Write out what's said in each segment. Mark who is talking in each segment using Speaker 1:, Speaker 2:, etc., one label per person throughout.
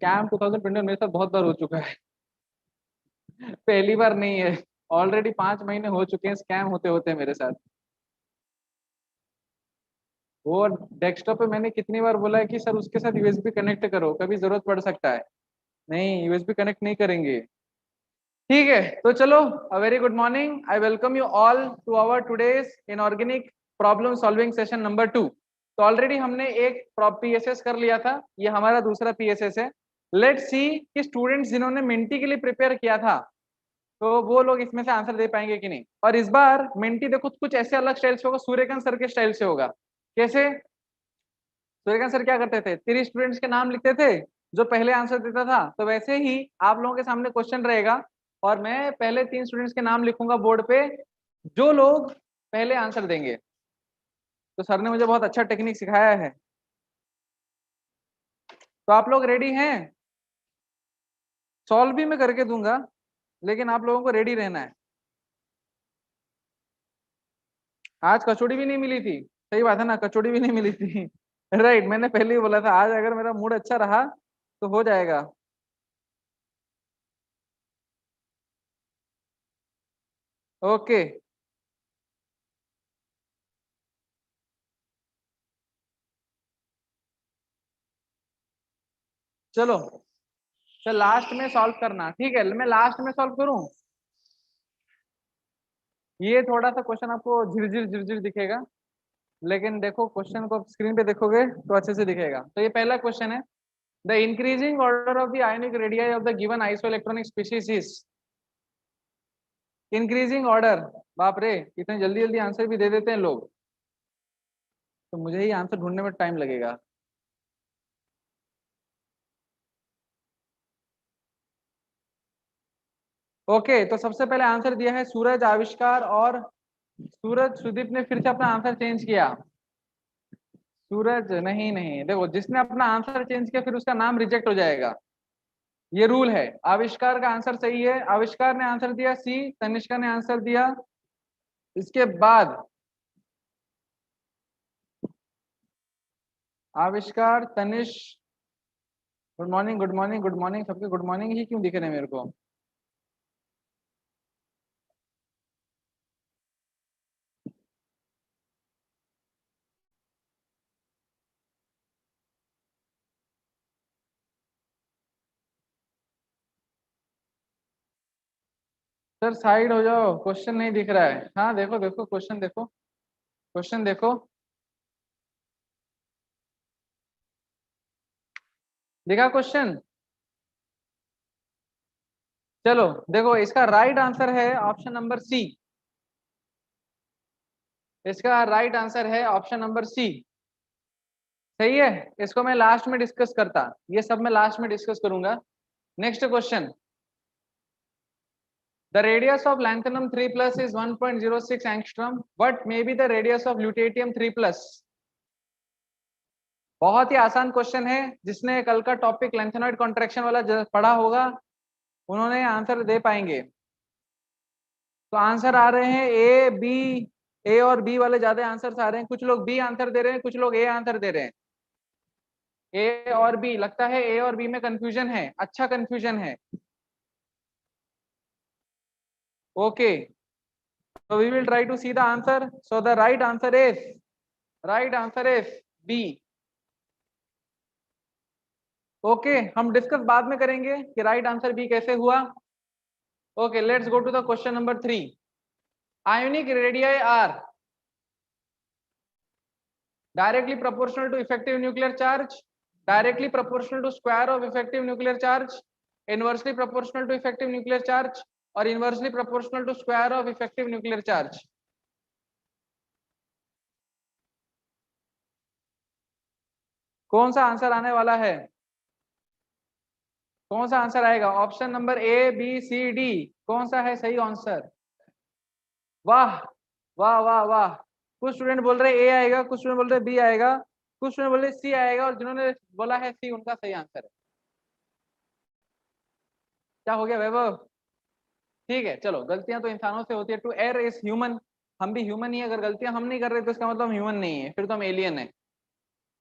Speaker 1: Scam 2021 मेरे साथ बहुत बार हो चुका है। पहली बार नहीं है, ऑलरेडी 5 महीने हो चुके हैं स्कैम होते होते मेरे साथ। वो डेस्कटॉप पे मैंने कितनी बार बोला है कि सर उसके साथ यूएसबी कनेक्ट करो, कभी जरूरत पड़ सकता है। नहीं, यूएसबी कनेक्ट नहीं करेंगे। ठीक है, तो चलो, uh very good morning, I welcome you all to our today's inorganic problem solving session number 2। तो ऑलरेडी हमने एक पीएसएस कर लिया था, ये हमारा दूसरा पीएसएस है। लेट्स सी कि स्टूडेंट्स जिन्होंने मिंटी के लिए प्रिपेयर किया था तो वो लोग इसमें से आंसर दे पाएंगे कि नहीं। और इस बार मिंटी देखो कुछ ऐसे अलग स्टाइल से होगा, सूर्यकांत सर के स्टाइल से होगा। कैसे? सूर्यकांत सर क्या करते थे, 30 स्टूडेंट्स के नाम लिखते थे, जो पहले आंसर देता था। तो वैसे ही आप लोगों के सामने क्वेश्चन रहेगा और मैं पहले 3 स्टूडेंट्स के नाम लिखूंगा बोर्ड पे, जो लोग पहले आंसर देंगे। तो सर ने मुझे बहुत अच्छा टेक्निक सिखाया है। तो आप लोग रेडी हैं? सॉल्व भी मैं करके दूंगा, लेकिन आप लोगों को रेडी रहना है। आज कचौड़ी भी नहीं मिली थी, सही बात है ना, कचौड़ी भी नहीं मिली थी। राइट, मैंने पहले ही बोला था आज अगर मेरा मूड अच्छा रहा तो हो जाएगा। ओके, चलो, तो लास्ट में सॉल्व करना, ठीक है? मैं लास्ट में सॉल्व करूं। ये थोड़ा सा क्वेश्चन आपको झिरझिर झिरझिर दिखेगा, लेकिन देखो क्वेश्चन को स्क्रीन पे देखोगे तो अच्छे से दिखेगा। तो ये पहला क्वेश्चन है, the increasing order of the ionic radii of the given isoelectronic species is. Increasing order, बाप रे, इतने जल्दी जल्दी आंसर भी दे देते हैं लोग, तो मुझे ही आंसर ढूंढने में टाइम लगेगा। ओके, तो सबसे पहले आंसर दिया है सूरज आविष्कार, और सूरज सुदीप ने फिर से अपना आंसर चेंज किया। सूरज नहीं नहीं, देखो जिसने अपना आंसर चेंज किया फिर उसका नाम रिजेक्ट हो जाएगा, ये रूल है। आविष्कार का आंसर सही है, आविष्कार ने आंसर दिया सी, तनिष्का ने आंसर दिया। इसके बाद आविष्कार, Tanish, good morning good morning good morning, सबके गुड मॉर्निंग ही क्यों दिख रहे हैं मेरे को? सर साइड हो जाओ, क्वेश्चन नहीं दिख रहा है। हाँ देखो देखो क्वेश्चन देखो, क्वेश्चन देखो, देखा क्वेश्चन? चलो देखो, इसका राइट आंसर है ऑप्शन नंबर सी। इसका राइट आंसर है ऑप्शन नंबर सी। सही है, इसको मैं लास्ट में डिस्कस करता, ये सब मैं लास्ट में डिस्कस करूंगा। Next question, the radius of lanthanum 3 plus is 1.06 angstrom, what may be the radius of lutetium 3 plus. बहुत ही आसान क्वेश्चन है, जिसने कल का टॉपिक लेंथेनॉइड कॉन्ट्रैक्शन वाला पढ़ा होगा उन्होंने आंसर दे पाएंगे। तो आंसर आ रहे हैं ए बी, ए और बी वाले ज्यादा आंसर आ रहे हैं, कुछ लोग बी आंसर दे रहे हैं, कुछ लोग ए आंसर दे रहे हैं। ए और बी, लगता है ए और बी में कंफ्यूजन है, अच्छा कंफ्यूजन है। Okay, so we will try to see the answer. So the right answer is B. Okay, हम डिस्कस बाद में करेंगे कि राइट आंसर बी कैसे हुआ। Okay, let's go to the question number 3। Ionic radii are directly proportional to effective nuclear charge, directly proportional to square of effective nuclear charge, inversely proportional to effective nuclear charge, और inversely proportional to square of effective nuclear charge। कौन सा answer आने वाला है? कौन सा answer आएगा? Option number A B C D, कौन सा है सही आंसर? वाह वाह वाह वाह, कुछ स्टूडेंट बोल रहे ए आएगा, कुछ स्टूडेंट बोल रहे बी आएगा, कुछ स्टूडेंट बोल रहे सी आएगा, और जिन्होंने बोला है सी उनका सही आंसर है। क्या हो गया वैभव? ठीक है, चलो, गलतियां तो इंसानों से होती है, टू एयर इज ह्यूमन, हम भी ह्यूमन ही है। अगर गलतियां हम नहीं कर रहे तो इसका मतलब ह्यूमन नहीं है, फिर तो हम एलियन है।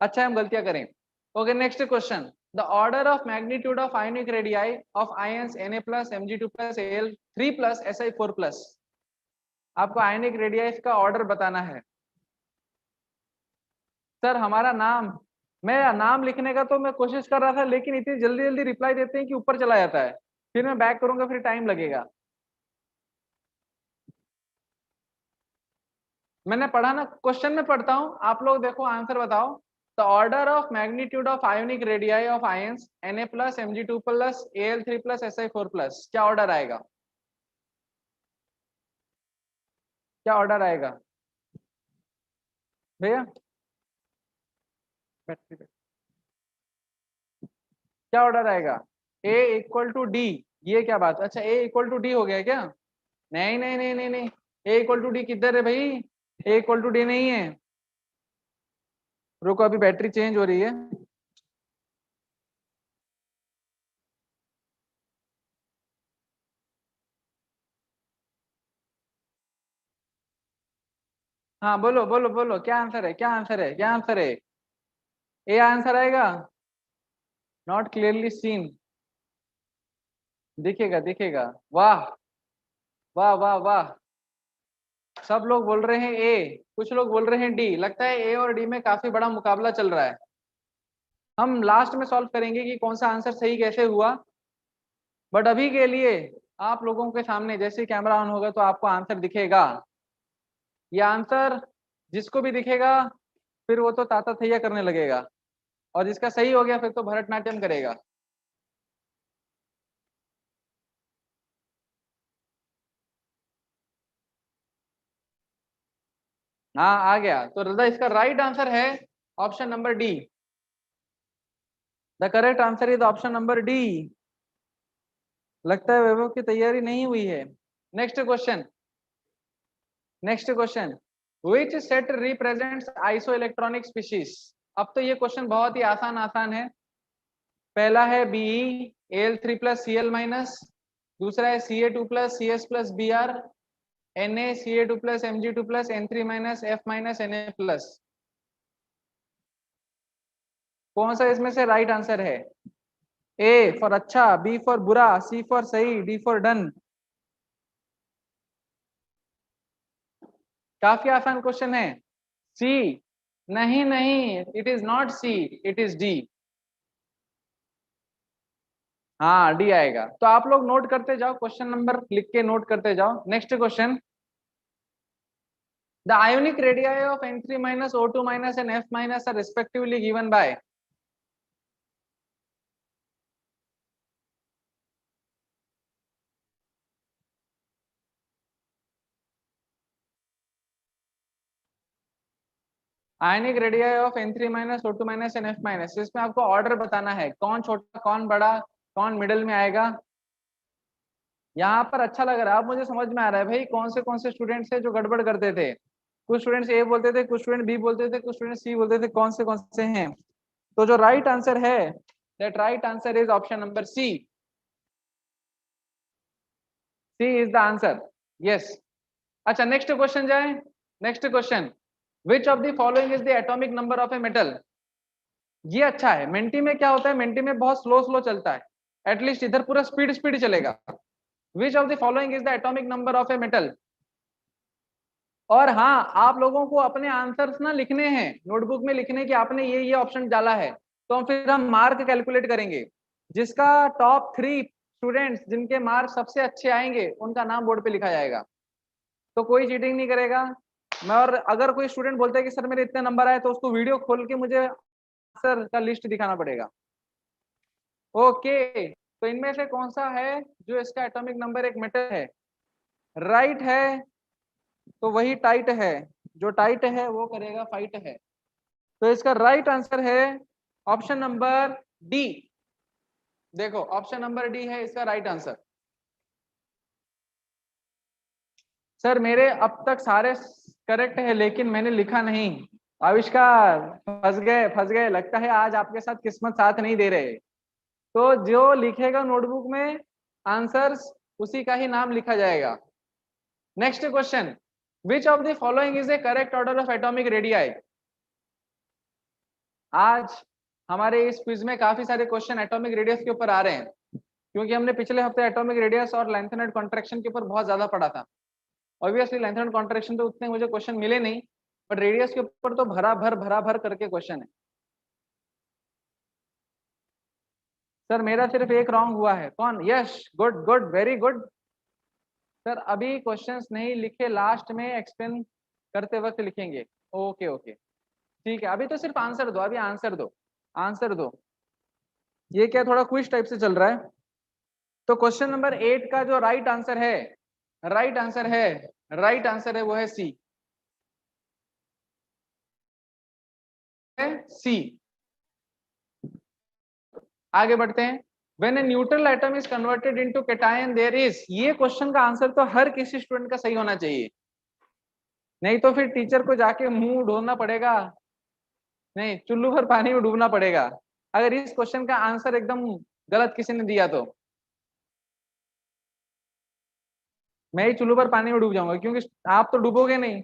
Speaker 1: अच्छा है हम गलतियां करें। Okay, next question, the order of magnitude of ionic radii of ions Na plus Mg2 plus Al3 plus Si4 plus. आपको आयोनिक रेडियाई का ऑर्डर बताना है। सर हमारा नाम, मैं नाम लिखने का तो मैं कोशिश कर रहा था, लेकिन इतनी जल्दी जल्दी रिप्लाई देते हैं कि ऊपर चला जाता है, फिर मैं बैक करूंगा फिर टाइम लगेगा। मैंने पढ़ा ना, क्वेश्चन में पढ़ता हूँ, आप लोग देखो आंसर बताओ। The order of magnitude of ionic radii of ions Na plus Mg2 plus Al3 plus Si4 plus, क्या ऑर्डर आएगा? क्या ऑर्डर आएगा भैया? क्या ऑर्डर आएगा? A इक्वल टू डी, ये क्या बात? अच्छा A इक्वल टू डी हो गया क्या? नहीं नहीं नहीं नहीं नहीं, A इक्वल टू डी किधर है भाई? A इक्वल टू डी नहीं है। रुको अभी बैटरी चेंज हो रही है। हाँ बोलो बोलो बोलो, क्या आंसर है? क्या आंसर है? क्या आंसर है? ए आंसर आएगा। नॉट क्लियरली सीन, दिखेगा दिखेगा। वाह वाह वाह वाह, सब लोग बोल रहे हैं ए, कुछ लोग बोल रहे हैं डी। लगता है ए और डी में काफी बड़ा मुकाबला चल रहा है। हम लास्ट में सॉल्व करेंगे कि कौन सा आंसर सही कैसे हुआ, बट अभी के लिए आप लोगों के सामने जैसे कैमरा ऑन होगा तो आपको आंसर दिखेगा। ये आंसर जिसको भी दिखेगा फिर वो तो ताता थैया करने लगेगा, और जिसका सही हो गया फिर तो भरतनाट्यम करेगा। हाँ आ गया तो रजा, इसका राइट आंसर है option number D. The correct answer is option number D. लगता है वैभव की तैयारी नहीं हुई है। Next question, next question, which set represents iso electronic species. अब तो ये क्वेश्चन बहुत ही आसान आसान है। पहला है Be Al3 plus Cl minus, दूसरा है Ca2 plus Cs plus Br, Na Ca2 plus Mg2 plus N3 minus F minus Na plus. कौन सा इसमें से राइट आंसर है? ए फॉर अच्छा, बी फॉर बुरा, सी फॉर सही, डी फॉर डन। काफी आसान क्वेश्चन है। सी, नहीं नहीं, it is not C, it is D. हाँ डी आएगा। तो आप लोग नोट करते जाओ, क्वेश्चन नंबर लिख के नोट करते जाओ। Next question, the ionic radii of N3 minus O2 minus and F minus are respectively given by। Ionic radii of N3 minus O2 minus and F minus, इसमें आपको order बताना है, कौन छोटा कौन बड़ा कौन मिडिल में आएगा। यहाँ पर अच्छा लग रहा है, अब मुझे समझ में आ रहा है भाई कौन से स्टूडेंट्स है जो गड़बड़ करते थे। कुछ स्टूडेंट्स ए बोलते थे, कुछ स्टूडेंट बी बोलते थे, कुछ स्टूडेंट सी बोलते थे, कौन से हैं। तो जो राइट आंसर है, that right answer is option number C. C is the answer, yes. अच्छा नेक्स्ट क्वेश्चन जाए। Next question, which of the following is the atomic number of a metal. ये अच्छा है। मेंटी में क्या होता है, मेंटी में बहुत स्लो स्लो चलता है, एटलीस्ट इधर पूरा स्पीड स्पीड चलेगा। विच of the following is the atomic number of a metal. और हाँ, आप लोगों को अपने आंसर्स ना लिखने हैं, नोटबुक में लिखने कि आपने ये ऑप्शन डाला है, तो फिर हम मार्क कैलकुलेट करेंगे। जिसका टॉप 3 स्टूडेंट्स जिनके मार्क सबसे अच्छे आएंगे उनका नाम बोर्ड पे लिखा जाएगा। तो कोई चीटिंग नहीं करेगा। मैं, और अगर कोई स्टूडेंट बोलता है कि सर मेरे इतने नंबर आए, तो उसको वीडियो खोल के मुझे आंसर का लिस्ट दिखाना पड़ेगा। ओके, तो इनमें से कौन सा है जो इसका एटॉमिक नंबर एक मेटल है? राइट है तो वही टाइट है, जो टाइट है वो करेगा फाइट है। तो इसका राइट आंसर है ऑप्शन नंबर डी। देखो ऑप्शन नंबर डी है इसका राइट आंसर। सर मेरे अब तक सारे करेक्ट है लेकिन मैंने लिखा नहीं। आविष्कार, फंस गए लगता है, आज आपके साथ किस्मत साथ नहीं दे रहे। तो जो लिखेगा नोटबुक में आंसर्स, उसी का ही नाम लिखा जाएगा। Next question, which of the following is the correct order of atomic radii. आज हमारे इस क्विज में काफी सारे क्वेश्चन एटॉमिक रेडियस के ऊपर आ रहे हैं, क्योंकि हमने पिछले हफ्ते एटॉमिक रेडियस और लेंथ एंड कॉन्ट्रैक्शन के ऊपर बहुत ज्यादा पढ़ा था। ऑब्वियसली लेंथ एंड कॉन्ट्रैक्शन तो उतने मुझे क्वेश्चन मिले नहीं, बट रेडियस के ऊपर तो भरा भर करके क्वेश्चन है। सर मेरा सिर्फ एक रॉन्ग हुआ है। कौन? Yash, good good, very good. Sir अभी क्वेश्चंस नहीं लिखे, लास्ट में एक्सप्लेन करते वक्त लिखेंगे। ओके ओके ठीक है, अभी तो सिर्फ आंसर दो, अभी आंसर दो, आंसर दो। ये क्या थोड़ा क्विज टाइप से चल रहा है। तो क्वेश्चन नंबर 8 का जो राइट आंसर है, राइट आंसर है, राइट आंसर है वो है सी, सी। आगे बढ़ते हैं। When a neutral atom is converted into cation there is, ये क्वेश्चन का आंसर तो हर किसी स्टूडेंट का सही होना चाहिए, नहीं तो फिर टीचर को जाके मुंह ढोना पड़ेगा, नहीं चुल्लू भर पानी में डूबना पड़ेगा अगर इस क्वेश्चन का आंसर एकदम गलत किसी ने दिया तो। मैं ही चुल्लू भर पानी में डूब जाऊंगा, क्योंकि आप तो डूबोगे नहीं।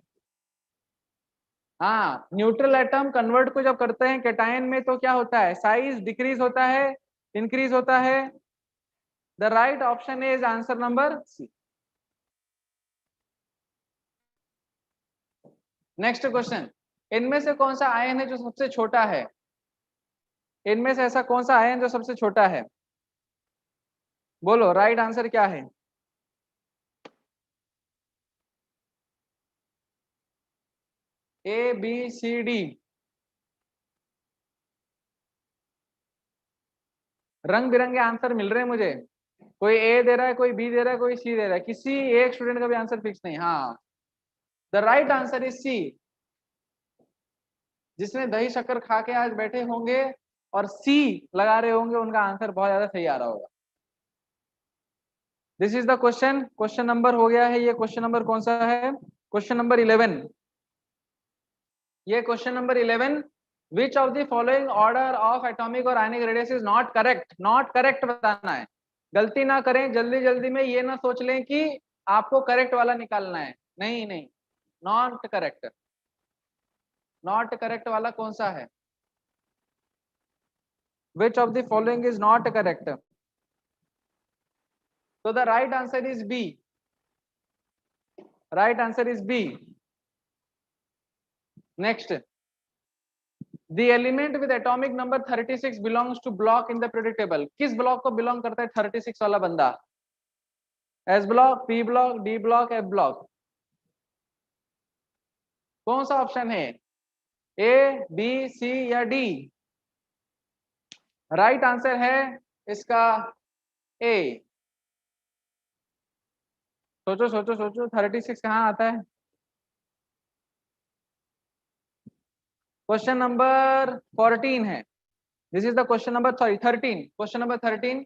Speaker 1: हाँ, न्यूट्रल एटम कन्वर्ट को जब करते हैं कैटायन में तो क्या होता है? साइज डिक्रीज होता है, इंक्रीज होता है। The right option is answer number C. Next question, इनमें से कौन सा आयन है जो सबसे छोटा है? इनमें से ऐसा कौन सा आयन जो सबसे छोटा है? बोलो राइट आंसर क्या है? A B C D. रंग बिरंगे आंसर मिल रहे हैं मुझे, कोई ए दे रहा है, कोई बी दे रहा है, कोई सी दे रहा है, किसी एक स्टूडेंट का भी आंसर फिक्स नहीं। हाँ, the right answer is C. जिसने दही शक्कर खा के आज बैठे होंगे और सी लगा रहे होंगे, उनका आंसर बहुत ज्यादा सही आ रहा होगा। This is the question. Question number हो गया है, ये क्वेश्चन नंबर कौन सा है? Question number 11। ये question number 11, which of the following order of atomic और ionic radius is not correct? Not correct बताना है, गलती ना करें जल्दी जल्दी में, ये ना सोच लें कि आपको करेक्ट वाला निकालना है। नहीं नहीं, नॉट करेक्ट। नॉट करेक्ट वाला कौन सा है? Which of the following is not correct? तो the right answer is B, right answer is B. Next, the element with atomic number 36 belongs to block in the periodic table। किस block को belong करता है 36 वाला बंदा? S block, P block, D block, F block? कौन सा option है? A B सी या डी? राइट आंसर है इसका ए। सोचो सोचो सोचो, 36 कहाँ आता है? क्वेश्चन नंबर 14 है। This is the question number 13। Question number 13,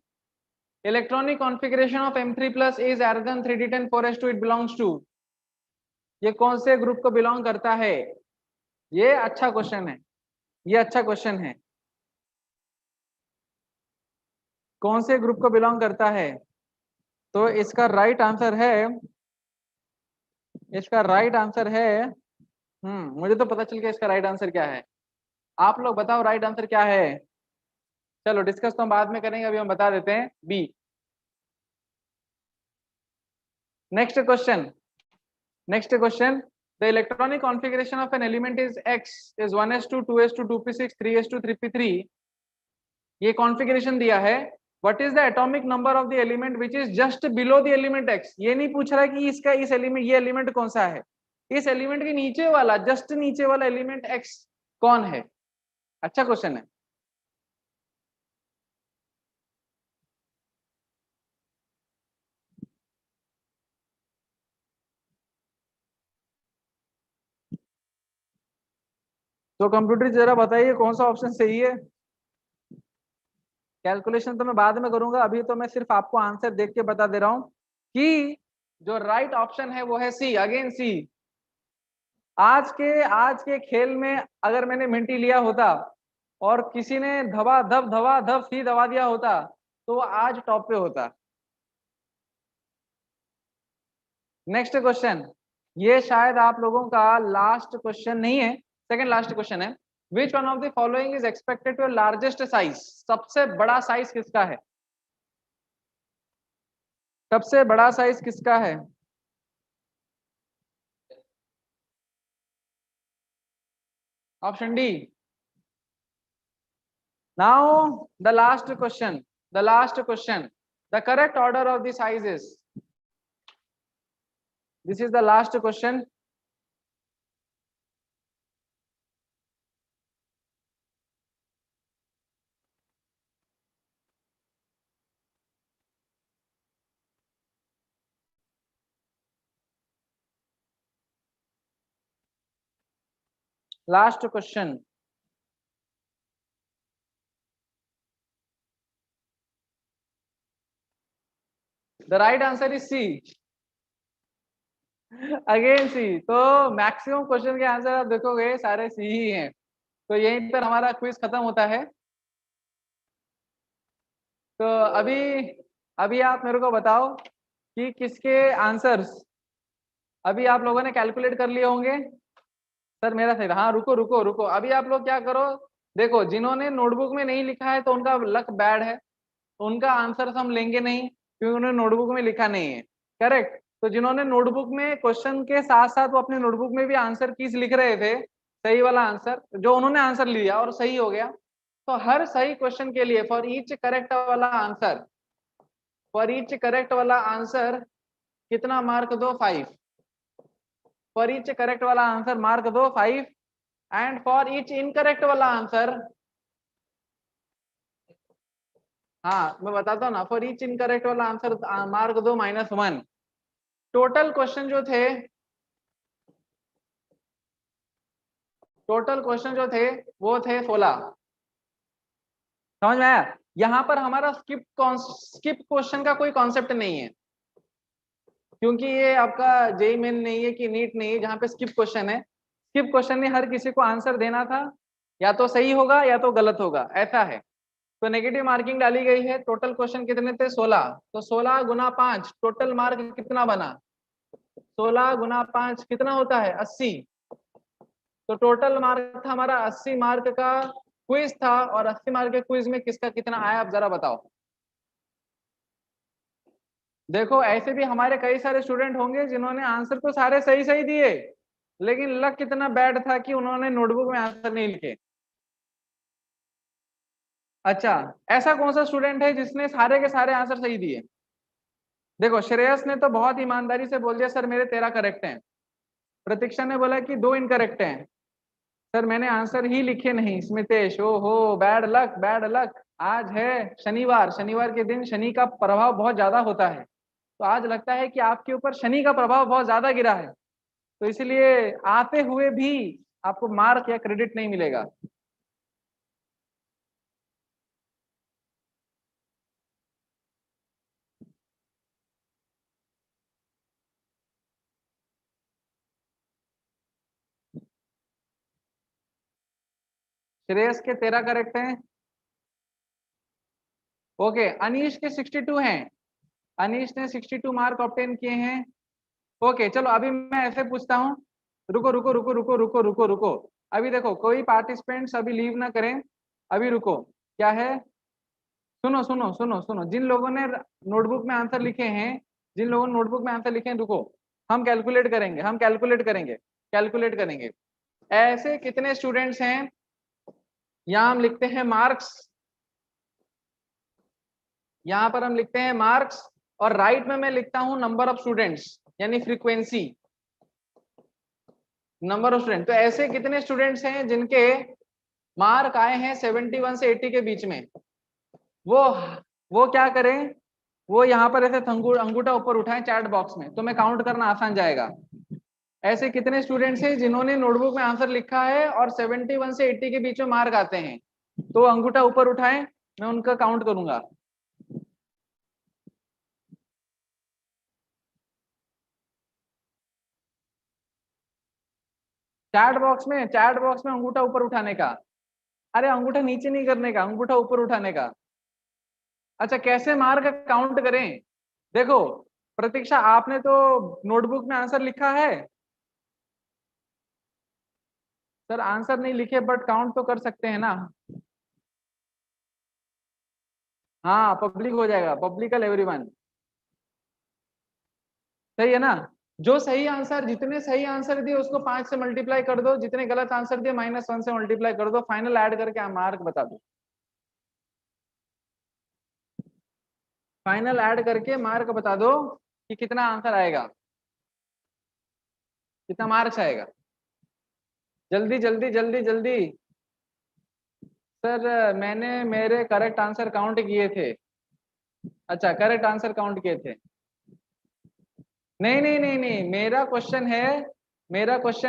Speaker 1: electronic configuration of M3 plus is argon 3d10 4s2 it belongs to. ये कौन से ग्रुप को बिलोंग करता है? ये अच्छा क्वेश्चन है, ये अच्छा क्वेश्चन है। कौन से ग्रुप को बिलोंग करता है? तो इसका राइट आंसर है, इसका राइट आंसर है, मुझे तो पता चल गया इसका राइट आंसर क्या है। आप लोग बताओ राइट आंसर क्या है? चलो डिस्कस तो हम बाद में करेंगे, अभी हम बता देते हैं, B. Next question, next question, the electronic configuration of an element is x is 1s2 2s2 2p6 3s2 3p3। ये कॉन्फ़िगरेशन दिया है। What is the atomic number of the element which is just below the element x? ये नहीं पूछ रहा है कि इसका इस एलिमेंट, ये एलिमेंट कौन सा है, इस एलिमेंट के नीचे वाला, जस्ट नीचे वाला एलिमेंट x कौन है? अच्छा क्वेश्चन है। तो कंप्यूटर जरा बताइए कौन सा ऑप्शन सही है। कैलकुलेशन तो मैं बाद में करूंगा, अभी तो मैं सिर्फ आपको आंसर देख के बता दे रहा हूं कि जो राइट ऑप्शन है वो है सी, अगेन सी। आज के खेल में अगर मैंने मिंटी लिया होता और किसी ने धबा धब सी दबा दिया होता तो वो आज टॉप पे होता। नेक्स्ट क्वेश्चन, ये शायद आप लोगों का लास्ट क्वेश्चन नहीं है, सेकंड लास्ट क्वेश्चन है। Which one of the following is expected to largest size, सबसे बड़ा साइज किसका है, सबसे बड़ा साइज किसका है? Option D. Now the last question, the last question, the correct order of the sizes. This is the last question. Last question. The right answer is C. Again C. तो maximum question के answer आप देखोगे सारे सी ही हैं। तो यहीं पर हमारा क्विज खत्म होता है। तो अभी आप मेरे को बताओ कि किसके आंसर्स अभी आप लोगों ने कैलकुलेट कर लिए होंगे। सर मेरा सही, हाँ रुको रुको रुको, अभी आप लोग क्या करो, देखो जिन्होंने नोटबुक में नहीं लिखा है तो उनका लक बैड है, उनका आंसर हम लेंगे नहीं क्योंकि उन्होंने नोटबुक में लिखा नहीं है। करेक्ट। तो जिन्होंने नोटबुक में क्वेश्चन के साथ साथ वो अपने नोटबुक में भी आंसर कीज लिख रहे थे, सही वाला आंसर जो उन्होंने आंसर लिया और सही हो गया, तो हर सही क्वेश्चन के लिए फॉर ईच करेक्ट वाला आंसर, फॉर ईच करेक्ट वाला आंसर कितना मार्क दो, 5। फॉर ईच करेक्ट वाला आंसर मार्क दो 5, एंड फॉर ईच इनकरेक्ट वाला आंसर, हाँ मैं बताता हूँ ना, फॉर ईच इनकरेक्ट वाला आंसर मार्क दो -1। टोटल क्वेश्चन जो थे, टोटल क्वेश्चन जो थे वो थे 16। समझ में आया? यहाँ पर हमारा स्किप क्वेश्चन का कोई कॉन्सेप्ट नहीं है, क्योंकि ये आपका जेई मेन नहीं है कि नीट नहीं है जहाँ पे स्किप क्वेश्चन है। स्किप क्वेश्चन में हर किसी को आंसर देना था, या तो सही होगा या तो गलत होगा, ऐसा है। तो नेगेटिव मार्किंग डाली गई है। टोटल क्वेश्चन कितने थे, 16। तो 16 गुना 5, टोटल मार्क कितना बना, 16 गुना 5 कितना होता है, 80। तो टोटल मार्क था हमारा 80 मार्क का क्विज था, और 80 मार्क के क्विज में किसका कितना आया आप जरा बताओ। देखो ऐसे भी हमारे कई सारे स्टूडेंट होंगे जिन्होंने आंसर तो सारे सही सही दिए, लेकिन लक कितना बैड था कि उन्होंने नोटबुक में आंसर नहीं लिखे। अच्छा, ऐसा कौन सा स्टूडेंट है जिसने सारे के सारे आंसर सही दिए? देखो श्रेयस ने तो बहुत ईमानदारी से बोल दिया सर मेरे 13 करेक्ट हैं। प्रतीक्षा ने बोला कि 2 इनकरेक्ट हैं। सर मैंने आंसर ही लिखे नहीं। स्मितेश, ओ हो बैड लक बैड लक। आज है शनिवार, शनिवार के दिन शनि का प्रभाव बहुत ज्यादा होता है, तो आज लगता है कि आपके ऊपर शनि का प्रभाव बहुत ज्यादा गिरा है, तो इसलिए आते हुए भी आपको मार्क या क्रेडिट नहीं मिलेगा। श्रेयस के 13 करेक्ट हैं। ओके, अनीश के 62 हैं। अनीश ने 62 मार्क ऑब्टेन किए हैं। ओके चलो अभी मैं ऐसे पूछता हूँ, रुको रुको रुको रुको रुको रुको रुको, अभी देखो कोई पार्टिसिपेंट्स अभी लीव ना करें, अभी रुको। क्या है, सुनो सुनो सुनो सुनो, जिन लोगों ने नोटबुक में आंसर लिखे हैं, जिन लोगों ने नोटबुक में आंसर लिखे हैं, रुको हम कैलकुलेट करेंगे, हम कैलकुलेट करेंगे, कैलकुलेट करेंगे। ऐसे कितने स्टूडेंट्स हैं, यहाँ हम लिखते हैं मार्क्स, यहाँ पर हम लिखते हैं मार्क्स, और राइट में मैं लिखता हूं नंबर ऑफ स्टूडेंट्स, यानी फ्रीक्वेंसी, नंबर ऑफ स्टूडेंट। तो ऐसे कितने स्टूडेंट्स हैं जिनके मार्क आए हैं 71 से 80 के बीच में, वो वो क्या करें, वो यहाँ पर ऐसे अंगूठा ऊपर उठाएं चैट बॉक्स में, तो मैं काउंट करना आसान जाएगा। ऐसे कितने स्टूडेंट्स हैं जिन्होंने नोटबुक में आंसर लिखा है और 71 से 80 के बीच में मार्क आते हैं, तो अंगूठा ऊपर उठाएं, मैं उनका काउंट करूंगा। चैट बॉक्स में अंगूठा ऊपर उठाने का, अरे अंगूठा नीचे नहीं करने का, अंगूठा ऊपर उठाने का। अच्छा कैसे मार्क काउंट करें, देखो प्रतीक्षा आपने तो नोटबुक में आंसर लिखा है, सर आंसर नहीं लिखे बट काउंट तो कर सकते हैं ना। हाँ पब्लिक हो जाएगा, पब्लिकल एवरीवन। सही है ना। जो सही आंसर, जितने सही आंसर दिए उसको 5 से मल्टीप्लाई कर दो, जितने गलत आंसर दिए -1 से मल्टीप्लाई कर दो, फाइनल ऐड करके मार्क बता दो। फाइनल ऐड करके मार्क बता दो कि कितना आंसर आएगा, कितना मार्क्स आएगा। जल्दी जल्दी जल्दी जल्दी। सर मैंने मेरे करेक्ट आंसर काउंट किए थे। अच्छा करेक्ट आंसर काउंट किए थे। नहीं नहीं नहीं नहीं, मेरा क्वेश्चन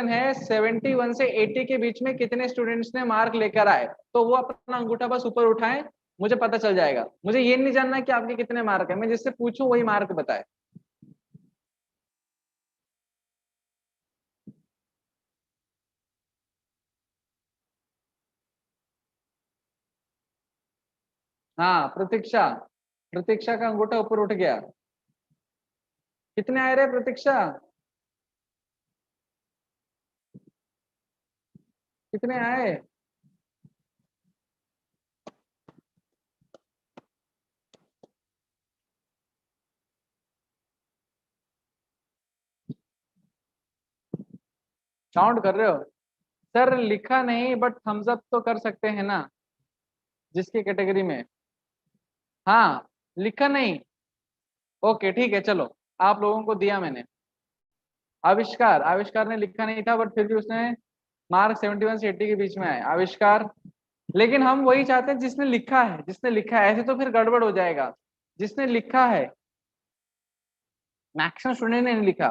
Speaker 1: है 71 से 80 के बीच में कितने स्टूडेंट्स ने मार्क लेकर आए, तो वो अपना अंगूठा बस ऊपर उठाएं, मुझे पता चल जाएगा। मुझे ये नहीं जानना कि आपके कितने मार्क है, मैं जिससे पूछूं वही मार्क बताए। हाँ प्रतीक्षा, प्रतीक्षा का अंगूठा ऊपर उठ गया। कितने आए रे प्रतीक्षा, कितने आए। काउंट कर रहे हो। सर लिखा नहीं बट थम्स अप तो कर सकते हैं ना, जिसकी कैटेगरी में। हाँ लिखा नहीं। ओके ठीक है चलो, आप लोगों को दिया मैंने। आविष्कार, आविष्कार ने लिखा नहीं था बट फिर भी उसने मार्क 71 से 80 के बीच में आए, आविष्कार। लेकिन हम वही चाहते हैं जिसने लिखा है, जिसने लिखा है, ऐसे तो फिर गड़बड़ हो जाएगा। जिसने लिखा है, मैक्सिमम स्टूडेंट ने नहीं लिखा।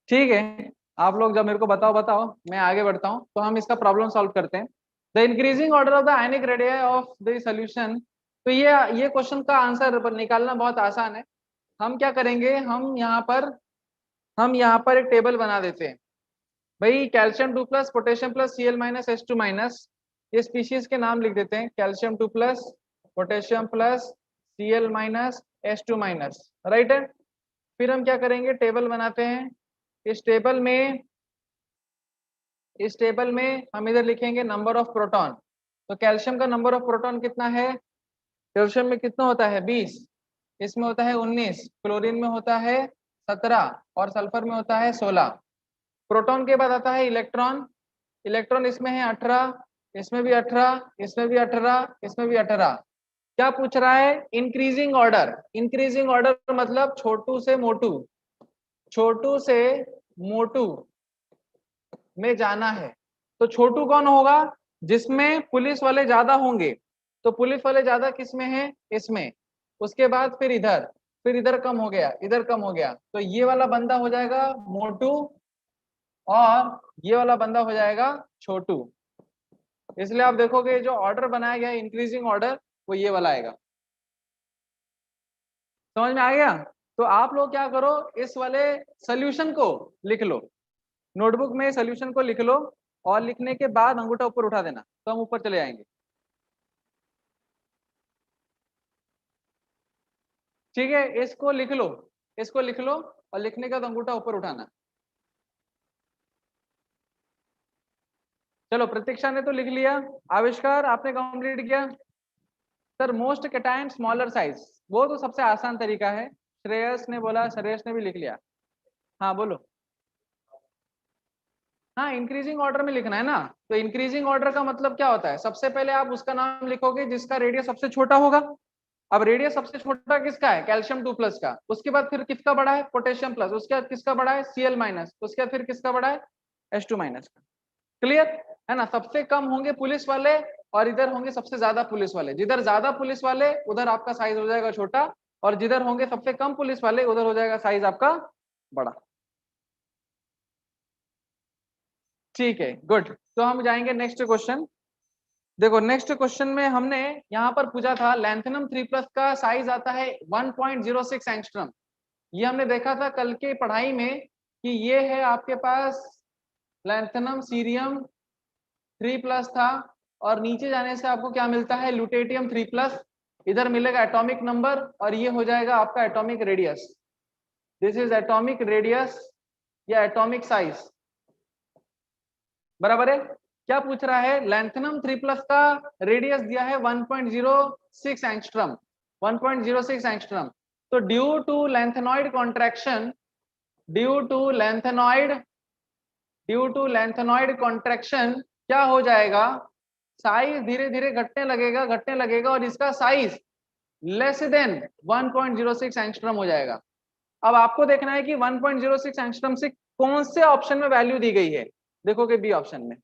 Speaker 1: ठीक है, आप लोग जब मेरे को बताओ बताओ, मैं आगे बढ़ता हूँ, तो हम इसका प्रॉब्लम सॉल्व करते हैं। The increasing order of the ionic radius of the solution. तो ये क्वेश्चन का आंसर निकालना बहुत आसान है। हम क्या करेंगे, हम यहाँ पर एक टेबल बना देते हैं। भाई calcium 2 plus, potassium plus, Cl minus, H2 minus, ये स्पीशीज के नाम लिख देते हैं। Calcium 2 plus, potassium plus, Cl minus, H2 minus, right है। फिर हम क्या करेंगे, टेबल बनाते हैं। इस टेबल में इस टेबल में हम इधर लिखेंगे नंबर ऑफ प्रोटॉन। तो कैल्शियम का नंबर ऑफ प्रोटॉन कितना है, कैल्शियम में कितना होता है 20, इसमें होता है 19, क्लोरीन में होता है 17 और सल्फर में होता है 16। प्रोटॉन के बाद आता है इलेक्ट्रॉन, इलेक्ट्रॉन इसमें है 18, इसमें भी 18, इसमें भी 18, इसमें भी 18। क्या पूछ रहा है, इंक्रीजिंग ऑर्डर। इंक्रीजिंग ऑर्डर मतलब छोटू से मोटू, छोटू से मोटू में जाना है। तो छोटू कौन होगा, जिसमें पुलिस वाले ज्यादा होंगे। तो पुलिस वाले ज्यादा किस में है, इसमें। उसके बाद फिर इधर कम हो गया, इधर कम हो गया, तो ये वाला बंदा हो जाएगा मोटू और ये वाला बंदा हो जाएगा छोटू। इसलिए आप देखोगे जो ऑर्डर बनाया गया है इंक्रीजिंग ऑर्डर, वो ये वाला आएगा। समझ में आ गया। तो आप लोग क्या करो, इस वाले सोल्यूशन को लिख लो, नोटबुक में सोल्यूशन को लिख लो, और लिखने के बाद अंगूठा ऊपर उठा देना, तो हम ऊपर चले जाएंगे। ठीक है, इसको लिख लो, इसको लिख लो, और लिखने के बाद अंगूठा ऊपर उठाना। चलो प्रतीक्षा ने तो लिख लिया, आविष्कार आपने कंप्लीट किया। Sir most cation smaller size, वो तो सबसे आसान तरीका है। श्रेयस ने बोला, श्रेयस ने भी लिख लिया। हाँ बोलो। हाँ इंक्रीजिंग ऑर्डर में लिखना है ना। तो इंक्रीजिंग ऑर्डर का मतलब क्या होता है, सबसे पहले आप उसका नाम लिखोगे जिसका रेडियस सबसे छोटा होगा। अब रेडियस सबसे छोटा किसका है, कैल्शियम 2 प्लस का। उसके बाद फिर किसका बड़ा है, पोटेशियम प्लस। उसके बाद किसका बड़ा है, Cl माइनस। उसके बाद फिर किसका बड़ा है, H2 माइनस का। क्लियर है ना। सबसे कम होंगे पुलिस वाले, और इधर होंगे सबसे ज्यादा पुलिस वाले। जिधर ज्यादा पुलिस वाले उधर आपका साइज हो जाएगा छोटा, और जिधर होंगे सबसे कम पुलिस वाले उधर हो जाएगा साइज आपका बड़ा। ठीक है गुड। तो हम जाएंगे नेक्स्ट क्वेश्चन। देखो नेक्स्ट क्वेश्चन में हमने यहाँ पर पूछा था लैंथेनम 3 प्लस का साइज आता है 1.06 एंगस्ट्रम। ये हमने देखा था कल के पढ़ाई में कि ये है आपके पास लैंथेनम सीरियम 3 प्लस था, और नीचे जाने से आपको क्या मिलता है, लुटेटियम 3 प्लस। इधर मिलेगा एटॉमिक नंबर, और ये हो जाएगा आपका atomic radius. This is atomic radius या एटॉमिक साइज। बराबर है। क्या पूछ रहा है, लैंथनम 3+ का रेडियस दिया है 1.06 एंगस्ट्रम, 1.06 एंगस्ट्रम। तो due to lanthanoid contraction, due to lanthanoid contraction क्या हो जाएगा, साइज धीरे धीरे घटने लगेगा और इसका साइज लेस देन 1.06 एंगस्ट्रम हो जाएगा। अब आपको देखना है कि 1.06 एंगस्ट्रम से कौन से ऑप्शन में वैल्यू दी गई है, देखोगे बी ऑप्शन में।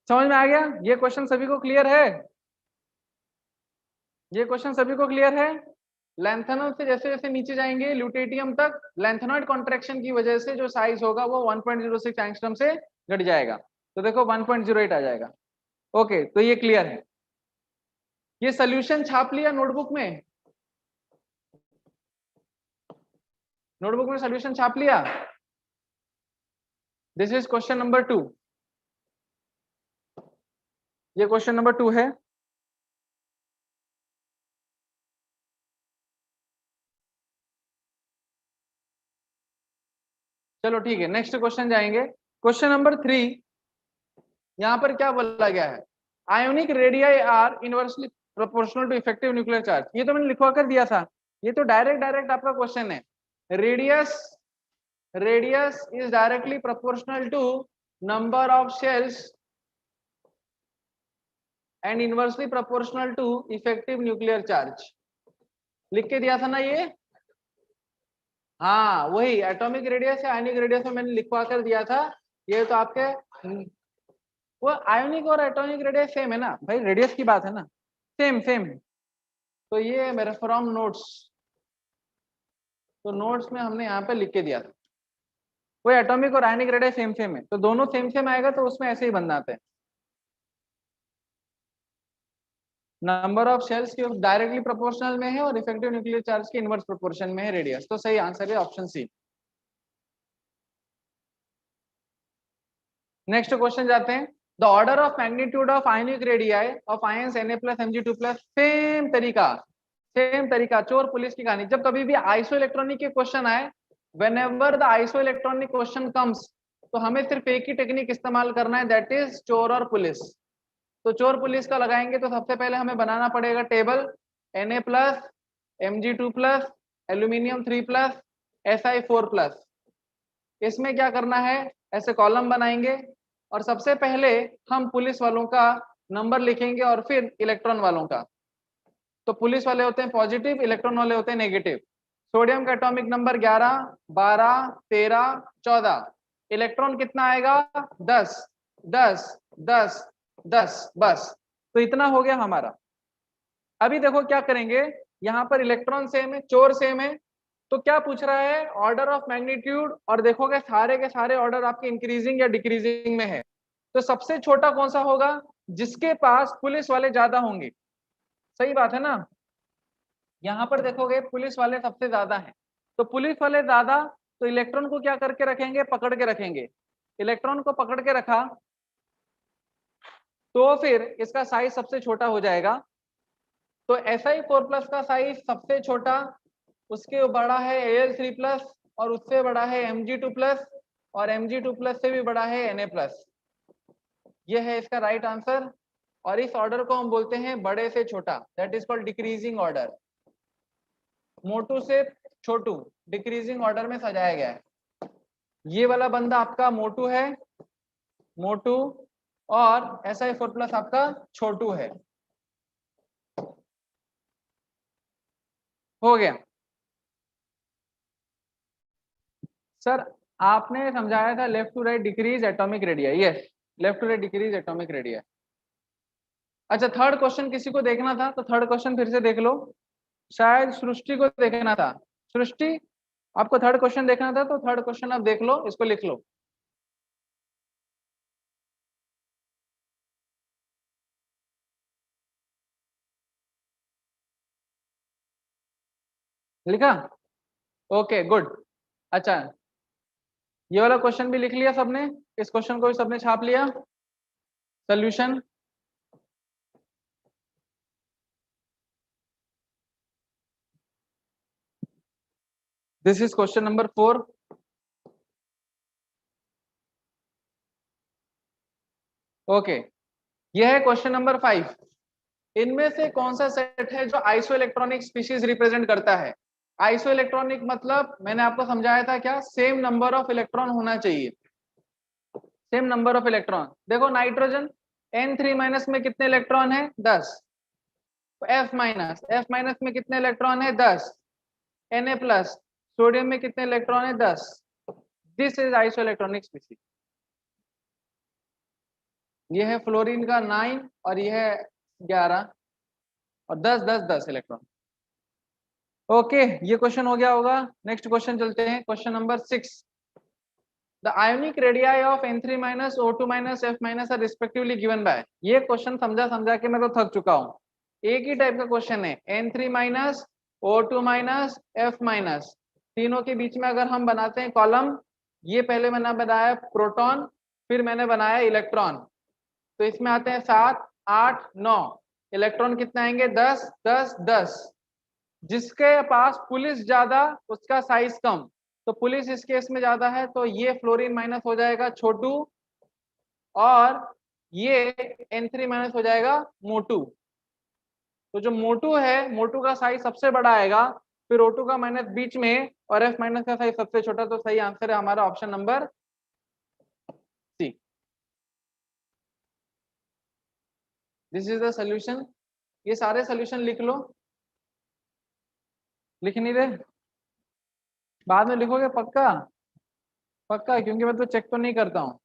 Speaker 1: समझ में आ गया? ये क्वेश्चन सभी को क्लियर है? ये क्वेश्चन सभी को क्लियर है? लैंथेनम से जैसे जैसे नीचे जाएंगे ल्यूटेटियम तक, लैंथेनॉइड कॉन्ट्रैक्शन की वजह से जो साइज होगा वो 1.06 एंगस्ट्रम से घट जाएगा। तो देखो 1.08 आ जाएगा। ओके, तो ये क्लियर है। ये सोल्यूशन छाप लिया नोटबुक में, नोटबुक में सोल्यूशन छाप लिया। This is question number 2। ये क्वेश्चन नंबर 2 है। चलो ठीक है, नेक्स्ट क्वेश्चन जाएंगे। क्वेश्चन नंबर 3, यहां पर क्या बोला गया है, ionic radii are inversely proportional to effective nuclear charge. ये तो मैंने लिखवा कर दिया था, ये तो डायरेक्ट आपका क्वेश्चन है। Radius is directly proportional to number of shells and inversely proportional to effective nuclear charge. लिख के दिया था ना ये? हाँ वही एटॉमिक रेडियस या आयनिक रेडियस में मैंने लिखवा कर दिया था। ये तो आपके वो आयोनिक और एटॉमिक रेडियस सेम है ना भाई, रेडियस की बात है ना, सेम सेम। तो ये मेरे फ्रॉम नोट्स, तो नोट्स में हमने यहाँ पे लिख के दिया था, वो एटॉमिक और आयनिक रेडियस सेम सेम है, तो दोनों सेम सेम आएगा तो उसमें ऐसे ही बनाते हैं। नंबर ऑफ शेल्स की डायरेक्टली प्रोपोर्शनल में है और इफेक्टिव न्यूक्लियर चार्ज के इनवर्स प्रोपोर्शन में है रेडियस। तो सही आंसर है ऑप्शन सी। नेक्स्ट क्वेश्चन जाते हैं। The order of magnitude of ionic radii of ions Na+Mg2+, same तरीका चोर पुलिस की कहानी। जब कभी भी आइसो इलेक्ट्रॉनिक के क्वेश्चन आए, whenever the iso electronic question comes, तो हमें सिर्फ एक ही टेक्निक इस्तेमाल करना है, दैट इज चोर और पुलिस। तो चोर पुलिस का लगाएंगे तो सबसे पहले हमें बनाना पड़ेगा table, Na+, Mg2+, aluminium 3+, Si4+। इसमें क्या करना है, ऐसे कॉलम बनाएंगे और सबसे पहले हम पुलिस वालों का नंबर लिखेंगे और फिर इलेक्ट्रॉन वालों का। तो पुलिस वाले होते हैं पॉजिटिव, इलेक्ट्रॉन वाले होते हैं नेगेटिव। सोडियम का एटॉमिक नंबर 11, 12, 13, 14। इलेक्ट्रॉन कितना आएगा, 10, 10, 10, 10, बस। तो इतना हो गया हमारा। अभी देखो क्या करेंगे, यहाँ पर इलेक्ट्रॉन सेम है, चोर सेम है, तो क्या पूछ रहा है, ऑर्डर ऑफ मैग्नीट्यूड, और देखोगे सारे के सारे ऑर्डर आपके इंक्रीजिंग या डिक्रीजिंग में है। तो सबसे छोटा कौन सा होगा, जिसके पास पुलिस वाले ज्यादा होंगे। सही बात है ना? यहाँ पर देखोगे पुलिस वाले सबसे ज्यादा हैं, तो पुलिस वाले ज्यादा, तो इलेक्ट्रॉन को क्या करके रखेंगे, पकड़ के रखेंगे। इलेक्ट्रॉन को पकड़ के रखा तो फिर इसका साइज सबसे छोटा हो जाएगा। तो Si4+ का साइज सबसे छोटा, उसके बड़ा है Al3+, और उससे बड़ा है Mg2+, और Mg2+ से भी बड़ा है Na+। ये है इसका राइट आंसर। और इस ऑर्डर को हम बोलते हैं बड़े से छोटा, that is called decreasing order. मोटू से छोटू डिक्रीजिंग ऑर्डर में सजाया गया है। ये वाला बंदा आपका मोटू है, मोटू, और Si4+ आपका छोटू है। हो गया सर? आपने समझाया था left to right decrease atomic radius, yes, left to right decrease atomic radius. अच्छा, थर्ड क्वेश्चन किसी को देखना था तो थर्ड क्वेश्चन फिर से देख लो, शायद सृष्टि को देखना था। सृष्टि, आपको थर्ड क्वेश्चन देखना था तो थर्ड क्वेश्चन आप देख लो, इसको लिख लो। लिखा? Okay good. अच्छा, ये वाला क्वेश्चन भी लिख लिया सबने? इस क्वेश्चन को भी सबने छाप लिया? Solution, this is question number 4। Okay, यह है क्वेश्चन नंबर 5। इनमें से कौन सा सेट है जो आइसो इलेक्ट्रॉनिक स्पीशीज रिप्रेजेंट करता है? आइसो इलेक्ट्रॉनिक मतलब मैंने आपको समझाया था क्या, सेम नंबर ऑफ इलेक्ट्रॉन होना चाहिए, सेम नंबर ऑफ इलेक्ट्रॉन। देखो नाइट्रोजन N3- में कितने इलेक्ट्रॉन है? 10। F माइनस में कितने इलेक्ट्रॉन है? 10। Na+ सोडियम में कितने इलेक्ट्रॉन है? 10। This is iso electronic species. ये है फ्लोरीन का 9 और ये है 11 और 10 10 10 इलेक्ट्रॉन। ओके, ये क्वेश्चन हो गया होगा। नेक्स्ट क्वेश्चन चलते हैं, question number 6। The ionic radii of N3- O2- F- are respectively given by. ये क्वेश्चन समझा समझा के मैं तो थक चुका हूँ। एक ही टाइप का क्वेश्चन है, N3- O2- F-, तीनों के बीच में अगर हम बनाते हैं कॉलम, ये पहले मैंने बनाया प्रोटॉन, फिर मैंने बनाया इलेक्ट्रॉन, तो इसमें आते हैं 7 8 9। इलेक्ट्रॉन कितने आएंगे? 10 10 10। जिसके पास पुलिस ज्यादा उसका साइज कम, तो पुलिस इस केस में ज्यादा है, तो ये फ्लोरीन माइनस हो जाएगा छोटू, और ये N3- हो जाएगा मोटू। तो जो मोटू है, मोटू का साइज सबसे बड़ा आएगा, फिर O2 का माइनस बीच में, और F- का साइज सबसे छोटा। तो सही आंसर है हमारा option number C. This is the solution. ये सारे सोल्यूशन लिख लो। लिख नहीं रहे? बाद में लिखोगे पक्का? पक्का, क्योंकि मैं तो चेक तो नहीं करता हूँ।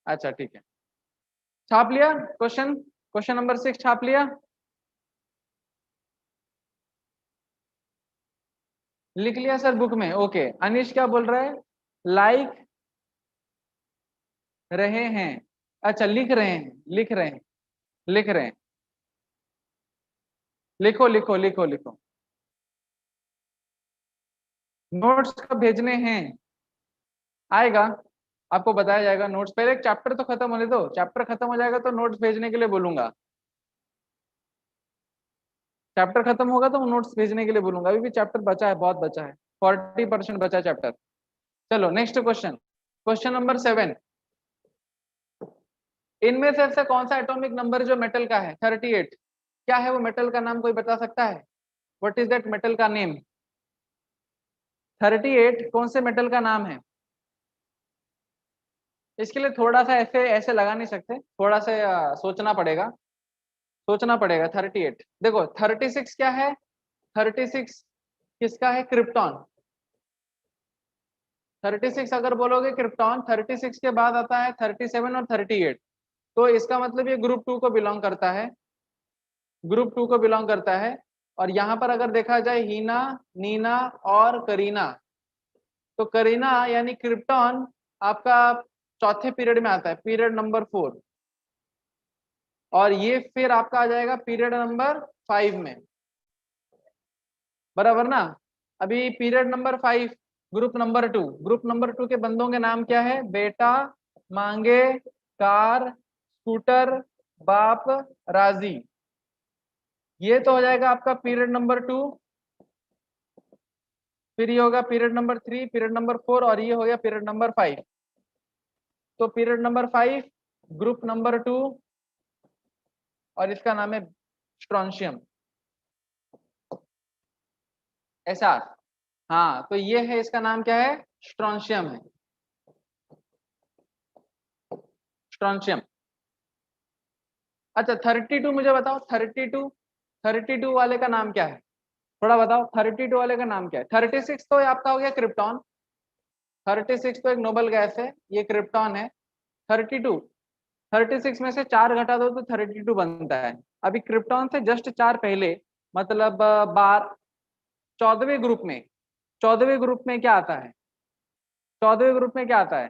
Speaker 1: अच्छा ठीक है, छाप लिया क्वेश्चन? क्वेश्चन नंबर 6 छाप लिया? लिख लिया सर बुक में? ओके, अनिश क्या बोल रहा है? लाइक रहे हैं? अच्छा, लिख रहे हैं, लिख रहे हैं, लिख रहे हैं। लिखो लिखो लिखो लिखो। नोट्स कब भेजने हैं? आएगा, आपको बताया जाएगा नोट्स। पहले एक चैप्टर तो खत्म होने दो, चैप्टर खत्म हो जाएगा तो नोट्स भेजने के लिए बोलूंगा। चैप्टर खत्म होगा तो नोट्स भेजने के लिए बोलूंगा। अभी भी चैप्टर बचा है, बहुत बचा है, 40% बचा है चैप्टर। चलो नेक्स्ट क्वेश्चन, क्वेश्चन नंबर 7। इनमें से ऐसा कौन सा एटॉमिक नंबर जो मेटल का है? 38। क्या है वो मेटल का नाम, कोई बता सकता है? व्हाट इज दैट मेटल का नेम? 38 कौन से मेटल का नाम है? इसके लिए थोड़ा सा ऐसे ऐसे लगा नहीं सकते, थोड़ा सा सोचना पड़ेगा, सोचना पड़ेगा। 38 देखो, 36 क्या है? 36 किसका है? क्रिप्टॉन। 36 अगर बोलोगे क्रिप्टॉन, 36 के बाद आता है 37 और 38, तो इसका मतलब ये ग्रुप 2 को बिलोंग करता है, ग्रुप 2 को बिलोंग करता है। और यहाँ पर अगर देखा जाए हीना, नीना और करीना, तो करीना यानी क्रिप्टॉन आपका चौथे पीरियड में आता है, पीरियड नंबर 4, और ये फिर आपका आ जाएगा पीरियड नंबर 5 में, बराबर ना? अभी period number 5, group number 2, group number 2 के बंदों के नाम क्या है? बेटा, मांगे, कार, स्कूटर, बाप, राजी। ये तो हो जाएगा आपका पीरियड नंबर 2। फिर ये होगा पीरियड नंबर 3, पीरियड नंबर 4, और ये हो गया पीरियड नंबर 5। तो पीरियड नंबर 5, ग्रुप नंबर 2, और इसका नाम है स्ट्रोंशियम। ऐसा? हाँ, तो ये है, इसका नाम क्या है? स्ट्रोंशियम है, स्ट्रोंशियम। अच्छा 32 मुझे बताओ, 32, 32 वाले का नाम क्या है? थोड़ा बताओ, 32 वाले का नाम क्या है? 36 तो आपका हो गया क्रिप्टॉन, 36 तो एक नोबल गैस है, ये क्रिप्टॉन है। 32, 36 में से 4 घटा दो तो 32 बनता है। अभी क्रिप्टॉन से जस्ट 4 पहले, मतलब 14वें ग्रुप में, 14वें ग्रुप में क्या आता है? 14वें ग्रुप में क्या आता है?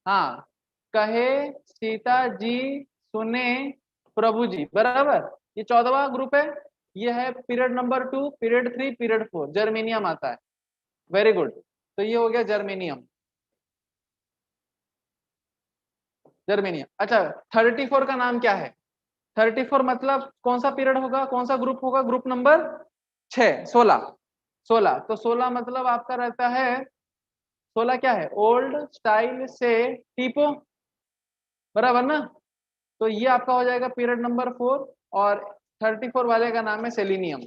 Speaker 1: हाँ, कहे सीता जी सुने प्रभु जी, बराबर। ये 14वां ग्रुप है। ये है period number 2, period 3, period 4, germanium आता है। वेरी गुड, तो ये हो गया जर्मेनियम, जर्मेनियम। अच्छा 34 का नाम क्या है? 34 मतलब कौन सा पीरियड होगा, कौन सा ग्रुप होगा? Group number 6, 16, 16। तो 16 मतलब आपका रहता है, 16 क्या है? ओल्ड स्टाइल से टीपो, बराबर ना। तो ये आपका हो जाएगा पीरियड नंबर 4, और 34 वाले का नाम है सेलिनियम।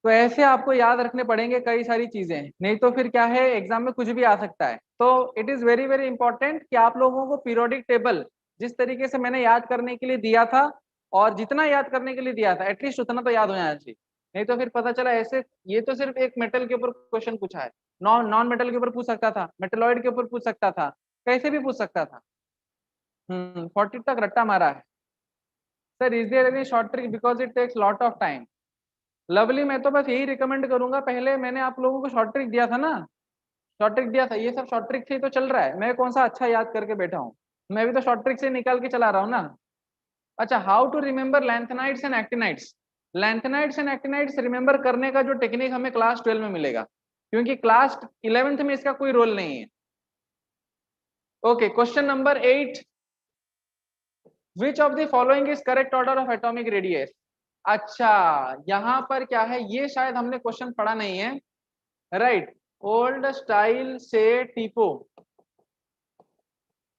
Speaker 1: तो ऐसे आपको याद रखने पड़ेंगे कई सारी चीजें, नहीं तो फिर क्या है, एग्जाम में कुछ भी आ सकता है। तो it is very very important कि आप लोगों को पीरियोडिक टेबल जिस तरीके से मैंने याद करने के लिए दिया था, और जितना याद करने के लिए दिया था एटलीस्ट उतना तो याद हो जाना चाहिए। नहीं तो फिर पता चला ऐसे, ये तो सिर्फ एक मेटल के ऊपर क्वेश्चन पूछा है, नॉन नॉन मेटल के ऊपर पूछ सकता था, मेटलॉइड के ऊपर पूछ सकता था, कैसे भी पूछ सकता था। 40 तक रट्टा मारा है। Sir is there any short trick because it takes lot of time. Lovely, मैं तो बस यही रिकमेंड करूंगा, पहले मैंने आप लोगों को शॉर्ट ट्रिक दिया था ना, शॉर्ट ट्रिक दिया था, ये सब शॉर्ट ट्रिक से ही तो चल रहा है। मैं कौन सा अच्छा याद करके बैठा हूँ, मैं भी तो शॉर्ट ट्रिक से निकाल के चला रहा हूँ ना। अच्छा, how to remember lanthanides and actinides. Lanthanides and actinides remember करने का जो टेक्निक हमें क्लास 12 में मिलेगा, क्योंकि क्लास 11th में इसका कोई रोल नहीं है। Okay, question number 8, which of the following is correct order of atomic radius. अच्छा, यहाँ पर क्या है, ये शायद हमने क्वेश्चन पढ़ा नहीं है, राइट। ओल्ड स्टाइल से टीपो,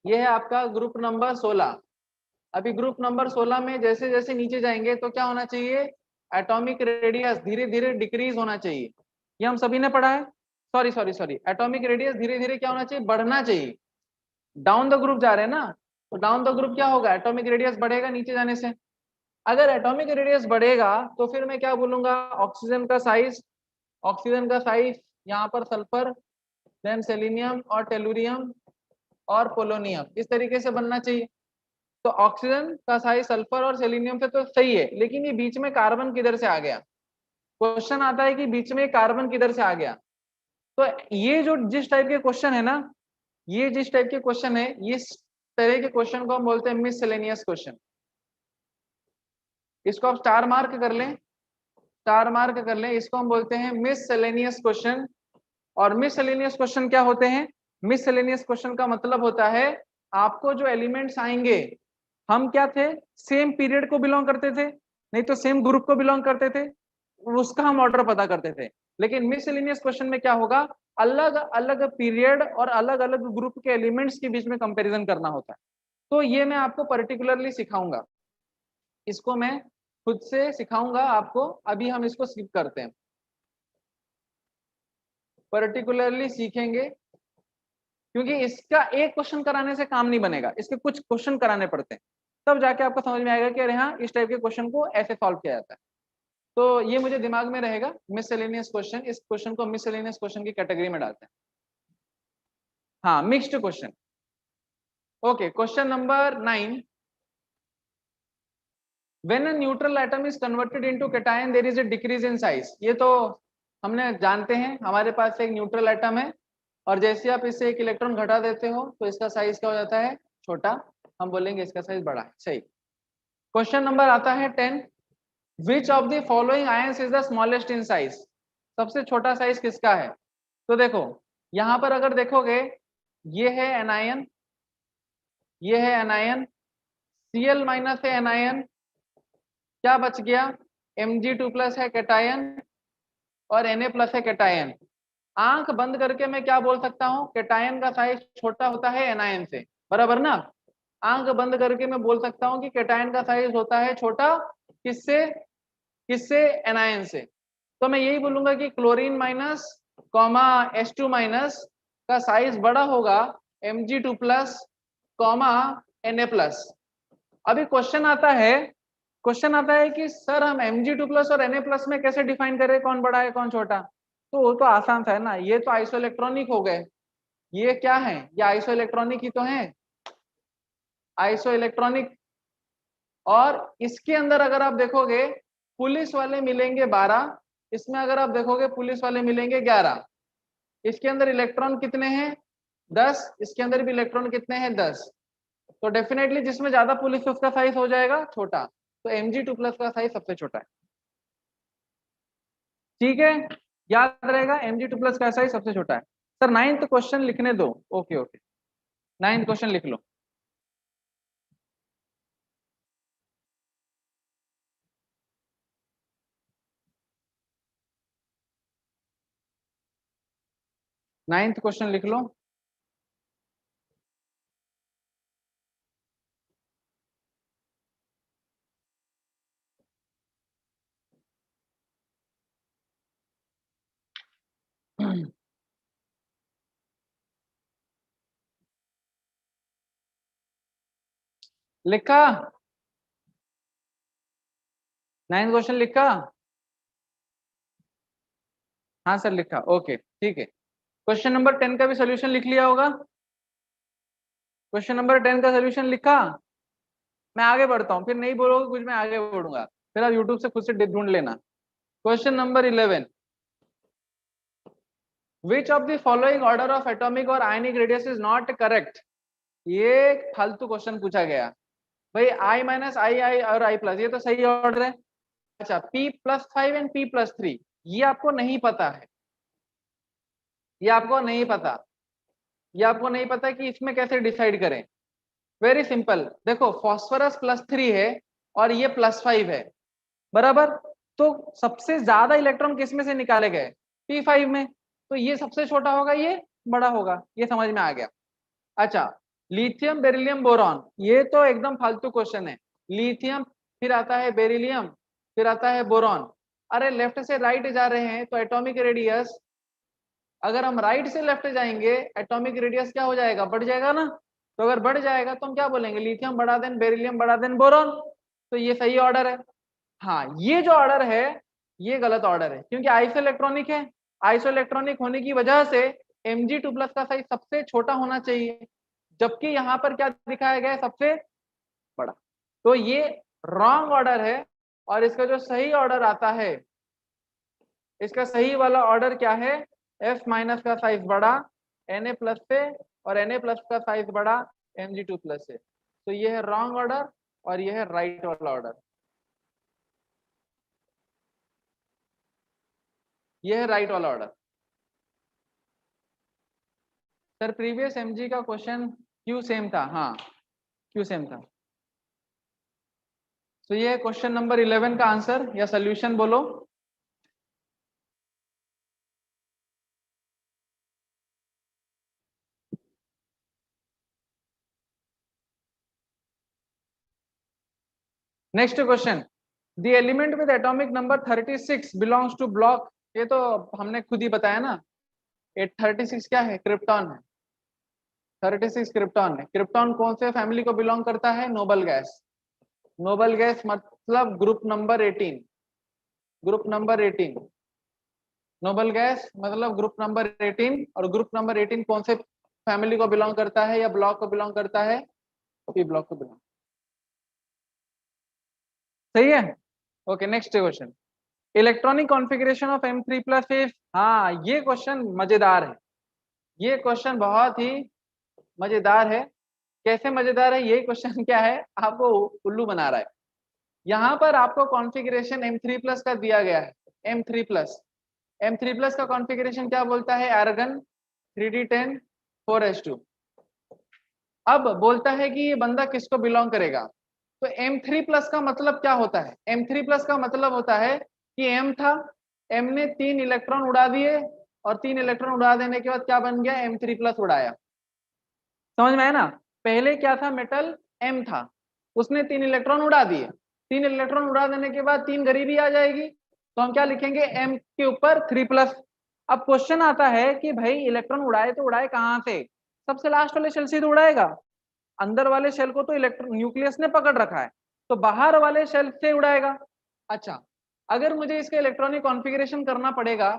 Speaker 1: ये है आपका ग्रुप नंबर 16। अभी ग्रुप नंबर 16 में जैसे जैसे नीचे जाएंगे तो क्या होना चाहिए, एटॉमिक रेडियस धीरे धीरे डिक्रीज होना चाहिए, ये हम सभी ने पढ़ा है। Sorry sorry sorry, atomic radius धीरे धीरे क्या होना चाहिए, बढ़ना चाहिए। डाउन द ग्रुप जा रहे हैं ना, तो डाउन द ग्रुप क्या होगा, एटॉमिक रेडियस बढ़ेगा नीचे जाने से। अगर एटॉमिक रेडियस बढ़ेगा तो फिर मैं क्या बोलूंगा, ऑक्सीजन का साइज, ऑक्सीजन का साइज यहाँ पर सल्फर, देन सेलिनियम और टेलुरियम और पोलोनियम, इस तरीके से बनना चाहिए। तो ऑक्सीजन का साइज सल्फर और सेलिनियम से तो सही है, लेकिन ये बीच में कार्बन किधर से आ गया, क्वेश्चन आता है कि बीच में कार्बन किधर से आ गया। तो ये जो जिस टाइप के क्वेश्चन है ना, ये जिस टाइप के क्वेश्चन है, इस तरह के क्वेश्चन को हम बोलते हैं मिससेलेनियस क्वेश्चन। इसको आप स्टार मार्क कर लें, स्टार मार्क कर लें, इसको हम बोलते हैं मिससेलेनियस क्वेश्चन। और मिससेलेनियस क्वेश्चन क्या होते हैं, मिससेलेनियस क्वेश्चन का मतलब होता है आपको जो एलिमेंट्स आएंगे, हम क्या थे, सेम पीरियड को बिलोंग करते थे, नहीं तो सेम ग्रुप को बिलोंग करते थे, उसका हम ऑर्डर पता करते थे। लेकिन मिससेलेनियस क्वेश्चन में क्या होगा, अलग अलग पीरियड और अलग अलग ग्रुप के एलिमेंट्स के बीच में कंपैरिजन करना होता है। तो ये मैं आपको पर्टिकुलरली सिखाऊंगा, इसको मैं खुद से सिखाऊंगा आपको। अभी हम इसको स्किप करते हैं, पर्टिकुलरली सीखेंगे, क्योंकि इसका एक क्वेश्चन कराने से काम नहीं बनेगा, इसके कुछ क्वेश्चन कराने पड़ते हैं, तब जाके आपको समझ में आएगा कि अरे हाँ, इस टाइप के क्वेश्चन को ऐसे सॉल्व किया जाता है। तो ये मुझे दिमाग में रहेगा, मिससेलेनियस क्वेश्चन, इस क्वेश्चन को मिससेलेनियस क्वेश्चन की कैटेगरी में डालते हैं। हाँ, mixed question. Okay, question number 9, when a neutral atom is converted into cation there is a decrease in size. ये तो हमने जानते हैं, हमारे पास एक न्यूट्रल एटम है, और जैसे आप इससे एक इलेक्ट्रॉन घटा देते हो तो इसका साइज क्या हो जाता है, छोटा, हम बोलेंगे इसका साइज बड़ा है, सही। क्वेश्चन नंबर आता है 10, विच of the following ions is the smallest in size. सबसे छोटा साइज किसका है। तो देखो, यहाँ पर अगर देखोगे, ये है एनायन, ये है एनायन, Cl माइनस है एनायन, क्या बच गया, Mg2 प्लस है कैटायन, और Na प्लस है कैटायन। आंख बंद करके मैं क्या बोल सकता हूँ, कैटायन का साइज छोटा होता है एनायन से, बराबर ना। आंख बंद करके मैं बोल सकता हूँ कि कैटायन का साइज होता है छोटा, किससे, किससे, एनायन से। तो मैं यही बोलूंगा कि chlorine minus comma H2 minus का साइज बड़ा होगा Mg2 plus comma Na plus. अभी क्वेश्चन आता है, क्वेश्चन आता है कि सर हम Mg2 प्लस और Na प्लस में कैसे डिफाइन करें कौन बड़ा है कौन छोटा। तो वो तो आसान सा है ना, ये तो आइसो इलेक्ट्रॉनिक हो गए, ये क्या है, ये आइसो इलेक्ट्रॉनिक ही तो है, आइसो इलेक्ट्रॉनिक। और इसके अंदर अगर आप देखोगे, पुलिस वाले मिलेंगे 12, इसमें अगर आप देखोगे पुलिस वाले मिलेंगे 11। इसके अंदर इलेक्ट्रॉन कितने हैं, 10, इसके अंदर भी इलेक्ट्रॉन कितने हैं, 10। तो डेफिनेटली जिसमें ज्यादा पुलिस है उसका साइज हो जाएगा छोटा, तो Mg2 प्लस का साइज सबसे छोटा है। ठीक है, याद रहेगा, Mg2 प्लस का साइज सबसे छोटा है। सर 9th क्वेश्चन लिखने दो, ओके ओके, 9th क्वेश्चन लिख लो। नाइन्थ क्वेश्चन लिख लो। लिखा? 9th क्वेश्चन लिखा? हाँ सर लिखा, ओके ठीक है। क्वेश्चन नंबर 10 का भी सोल्यूशन लिख लिया होगा। क्वेश्चन नंबर 10 का सोल्यूशन लिखा? मैं आगे बढ़ता हूँ, फिर नहीं बोलोगे कुछ, मैं आगे बढ़ूंगा, फिर आप यूट्यूब से खुद से ढूंढ लेना। Question number 11, which of the following order of atomic और ionic radius is not correct? ये फालतू क्वेश्चन पूछा गया भाई। आई माइनस आई आई और आई प्लस, ये तो सही ऑर्डर है। अच्छा, P+5 एंड P+3, ये आपको नहीं पता है, ये आपको नहीं पता, ये आपको नहीं पता कि इसमें कैसे डिसाइड करें। वेरी सिंपल, देखो फॉस्फोरस +3 है और ये +5 है, बराबर। तो सबसे ज्यादा इलेक्ट्रॉन किस में से निकाले गए? P5 में। तो ये सबसे छोटा होगा, ये बड़ा होगा, ये समझ में आ गया। अच्छा, लिथियम बेरिलियम बोरॉन, ये तो एकदम फालतू क्वेश्चन है। लिथियम, फिर आता है बेरिलियम, फिर आता है बोरॉन। अरे लेफ्ट से राइट जा रहे हैं तो एटॉमिक रेडियस, अगर हम राइट से लेफ्ट जाएंगे एटॉमिक रेडियस क्या हो जाएगा? बढ़ जाएगा ना। तो अगर बढ़ जाएगा तो हम क्या बोलेंगे? लिथियम बड़ा देन बेरिलियम बड़ा देन बोरॉन। तो ये सही ऑर्डर है। हाँ, ये जो ऑर्डर है ये गलत ऑर्डर है, क्योंकि आइसो इलेक्ट्रॉनिक है। आइसो इलेक्ट्रॉनिक होने की वजह से Mg2+ का साइज सबसे छोटा होना चाहिए, जबकि यहाँ पर क्या दिखाया गया है? सबसे बड़ा। तो ये रॉन्ग ऑर्डर है। और इसका जो सही ऑर्डर आता है, इसका सही वाला ऑर्डर क्या है? F- का साइज बड़ा Na+ से, और Na+ का साइज बड़ा Mg2+ से। तो ये है रॉन्ग ऑर्डर और ये है राइट वाला ऑर्डर, ये है राइट वाला ऑर्डर। सर प्रीवियस Mg का क्वेश्चन क्यों सेम था? हाँ क्यों सेम था। तो ये क्वेश्चन नंबर 11 का आंसर या सोल्यूशन बोलो। Next question, the element with atomic number 36 belongs to block, ये तो हमने खुद ही बताया ना। 36 क्या है? क्रिप्टॉन है। 36 क्रिप्टॉन है। क्रिप्टॉन कौन से फैमिली को बिलोंग करता है? Noble gas. नोबल गैस मतलब group number 18, group number 18। Noble gas मतलब ग्रुप नंबर 18, और ग्रुप नंबर 18 कौन से फैमिली को बिलोंग करता है या ब्लॉक को बिलोंग करता है? पी ब्लॉक को बिलोंग। सही है। Okay, next question, electronic configuration of M3+ is, हाँ ये क्वेश्चन मजेदार है, ये क्वेश्चन बहुत ही मजेदार है। कैसे मजेदार है? ये क्वेश्चन क्या है, आपको उल्लू बना रहा है। यहाँ पर आपको कॉन्फ़िगरेशन M3+ का दिया गया है। M3+, M3+ का कॉन्फ़िगरेशन क्या बोलता है? Argon 3d10 4s2। अब बोलता है कि ये बंदा किसको बिलोंग करेगा। तो M3+ का मतलब क्या होता है? M3+ का मतलब होता है कि M था, M ने 3 इलेक्ट्रॉन उड़ा दिए, और 3 इलेक्ट्रॉन उड़ा देने के बाद क्या बन गया? M3+ उड़ाया। समझ में आया ना? पहले क्या था? मेटल M था, उसने 3 इलेक्ट्रॉन उड़ा दिए। 3 इलेक्ट्रॉन उड़ा देने के बाद 3 गरीबी आ जाएगी, तो हम क्या लिखेंगे? M के ऊपर 3+। अब क्वेश्चन आता है कि भाई इलेक्ट्रॉन उड़ाए तो उड़ाए कहाँ से? सबसे लास्ट वाले शेल से तो उड़ाएगा, अंदर वाले शेल को तो इलेक्ट्रॉन न्यूक्लियस ने पकड़ रखा है, तो बाहर वाले शेल से उड़ाएगा। अच्छा, अगर मुझे इसका इलेक्ट्रॉनिक कॉन्फ़िगरेशन करना पड़ेगा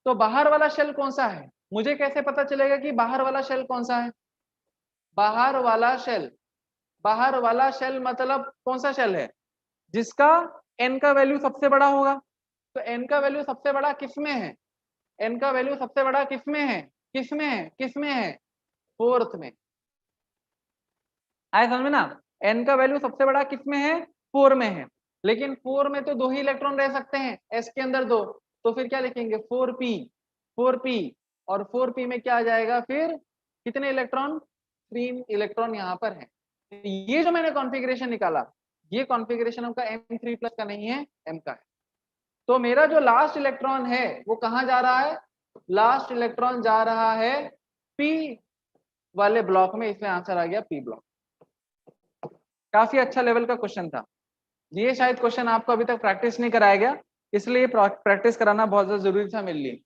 Speaker 1: तो बाहर वाला शेल कौन सा है? मुझे कैसे पता चलेगा कि बाहर वाला शेल कौन सा है? बाहर वाला शेल, बाहर वाला शेल मतलब कौन सा शेल है? जिसका n का वैल्यू सबसे बड़ा होगा। तो n का वैल्यू सबसे बड़ा किसमें है? n का वैल्यू सबसे बड़ा किसमें है? किसमें है? किसमें है? फोर्थ में। आए समझ में ना? n का वैल्यू सबसे बड़ा किसमें है? 4 में है। लेकिन 4 में तो 2 ही इलेक्ट्रॉन रह सकते हैं, s के अंदर 2। तो फिर क्या लिखेंगे? 4p, 4p। और 4p में क्या आ जाएगा फिर? कितने इलेक्ट्रॉन? 3 इलेक्ट्रॉन यहाँ पर है। ये जो मैंने कॉन्फ़िगरेशन निकाला, ये कॉन्फ़िगरेशन आपका M3+ का नहीं है, M का है। तो मेरा जो लास्ट इलेक्ट्रॉन है वो कहाँ जा रहा है? लास्ट इलेक्ट्रॉन जा रहा है P वाले ब्लॉक में, इसमें आंसर आ गया P ब्लॉक। काफी अच्छा लेवल का क्वेश्चन था ये, शायद क्वेश्चन आपको अभी तक प्रैक्टिस नहीं कराया गया, इसलिए प्रैक्टिस कराना बहुत ज्यादा जरूरी था मेरे लिए।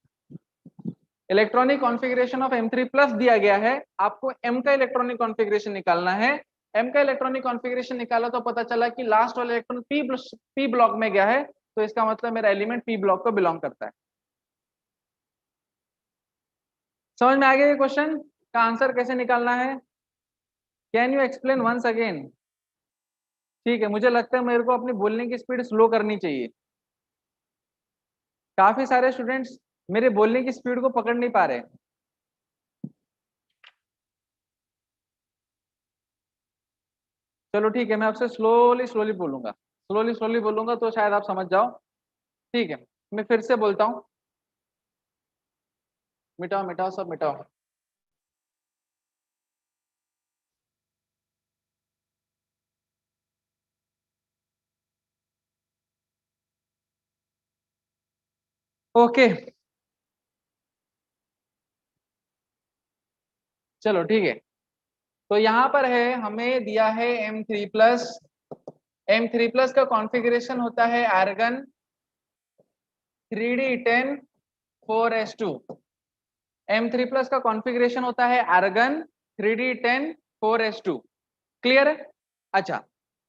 Speaker 1: इलेक्ट्रॉनिक कॉन्फ़िगरेशन ऑफ M3+ दिया गया है, आपको M का इलेक्ट्रॉनिक कॉन्फ़िगरेशन निकालना है। एम का इलेक्ट्रॉनिक कॉन्फ़िगरेशन निकाला तो पता चला कि लास्ट वाला इलेक्ट्रॉन पी ब्लॉक में गया है, तो इसका मतलब मेरा एलिमेंट पी ब्लॉक को बिलोंग करता है। समझ में आ गया ये क्वेश्चन का आंसर कैसे निकालना है? Can you explain once again? ठीक है, मुझे लगता है मेरे को अपनी बोलने की स्पीड स्लो करनी चाहिए। काफी सारे स्टूडेंट्स मेरे बोलने की स्पीड को पकड़ नहीं पा रहे। चलो ठीक है, मैं आपसे स्लोली स्लोली बोलूंगा, स्लोली स्लोली बोलूंगा तो शायद आप समझ जाओ। ठीक है, मैं फिर से बोलता हूँ। मिटाओ मिटाओ सब मिटाओ। ओके चलो ठीक है, तो यहाँ पर है हमें दिया है M3+। M3+ का कॉन्फ़िगरेशन होता है आर्गन 3d10 4s2। M3+ का कॉन्फ़िगरेशन होता है आर्गन 3d10 4s2। क्लियर है? अच्छा,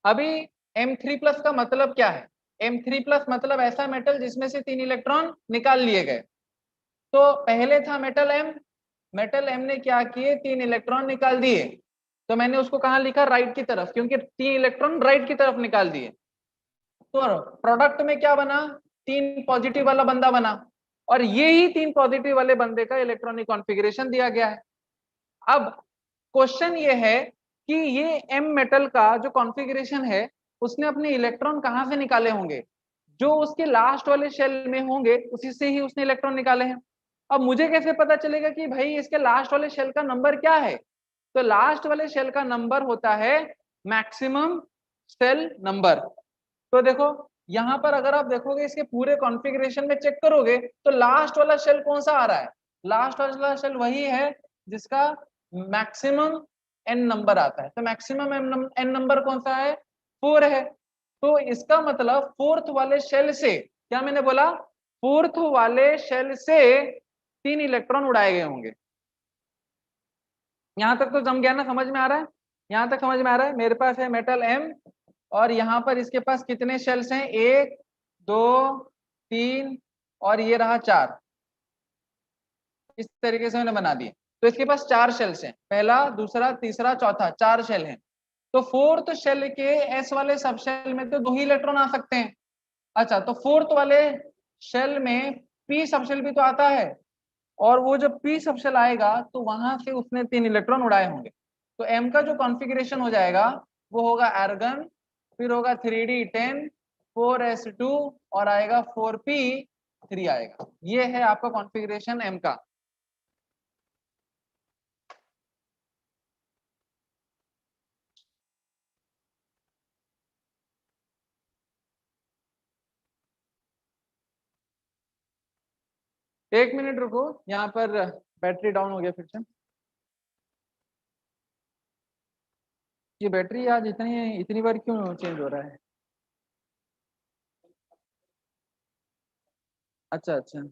Speaker 1: अभी M3+ का मतलब क्या है? M3+ मतलब ऐसा मेटल जिसमें से 3 इलेक्ट्रॉन निकाल लिए गए। तो पहले था मेटल M, मेटल M ने क्या किए, 3 इलेक्ट्रॉन निकाल दिए, तो मैंने उसको कहाँ लिखा, राइट की तरफ, क्योंकि 3 इलेक्ट्रॉन राइट की तरफ निकाल दिए। तो प्रोडक्ट में क्या बना, 3 पॉजिटिव वाला बंदा बना, और ये ही 3 पॉजिटिव वाले बंदे का इलेक्ट्रॉनिक कॉन्फ़िगरेशन दिया गया है। अब क्वेश्चन ये है कि ये एम मेटल का जो कॉन्फ़िगरेशन है, उसने अपने इलेक्ट्रॉन कहाँ से निकाले होंगे? जो उसके लास्ट वाले शेल में होंगे उसी से ही उसने इलेक्ट्रॉन निकाले हैं। अब मुझे कैसे पता चलेगा कि भाई इसके लास्ट वाले शेल का नंबर क्या है? तो लास्ट वाले शेल का नंबर होता है मैक्सिमम शेल नंबर। तो देखो यहां पर अगर आप देखोगे इसके पूरे कॉन्फ़िगरेशन में चेक करोगे तो लास्ट वाला शेल कौन सा आ रहा है? लास्ट वाला शेल वही है जिसका मैक्सिमम एन नंबर आता है। तो मैक्सिमम एन नंबर कौन सा है? 4 है। तो इसका मतलब फोर्थ वाले शेल से, क्या मैंने बोला, फोर्थ वाले शेल से 3 इलेक्ट्रॉन उड़ाए गए होंगे। यहां तक तो जम गया ना, समझ में आ रहा है? यहां तक समझ में आ रहा है? मेरे पास है मेटल एम, और यहाँ पर इसके पास कितने शेल्स हैं, 1 2 3 और ये रहा 4। इस तरीके से मैंने बना दिए। तो इसके पास 4 शेल्स हैं, पहला दूसरा तीसरा चौथा, 4 शेल हैं। तो फोर्थ शेल के एस वाले सब शेल में तो 2 ही इलेक्ट्रॉन आ सकते हैं। अच्छा, तो फोर्थ वाले शेल में पी सब शेल भी तो आता है, और वो जब पी सब शेल आएगा तो वहां से उसने 3 इलेक्ट्रॉन उड़ाए होंगे। तो एम का जो कॉन्फ़िगरेशन हो जाएगा वो होगा आर्गन, फिर होगा 3d10 4s2 और आएगा 4p3 आएगा। ये है आपका कॉन्फ़िगरेशन एम का। एक मिनट रुको, यहाँ पर बैटरी डाउन हो गया फिर से। ये बैटरी आज इतनी इतनी बार क्यों चेंज हो रहा है? अच्छा अच्छा।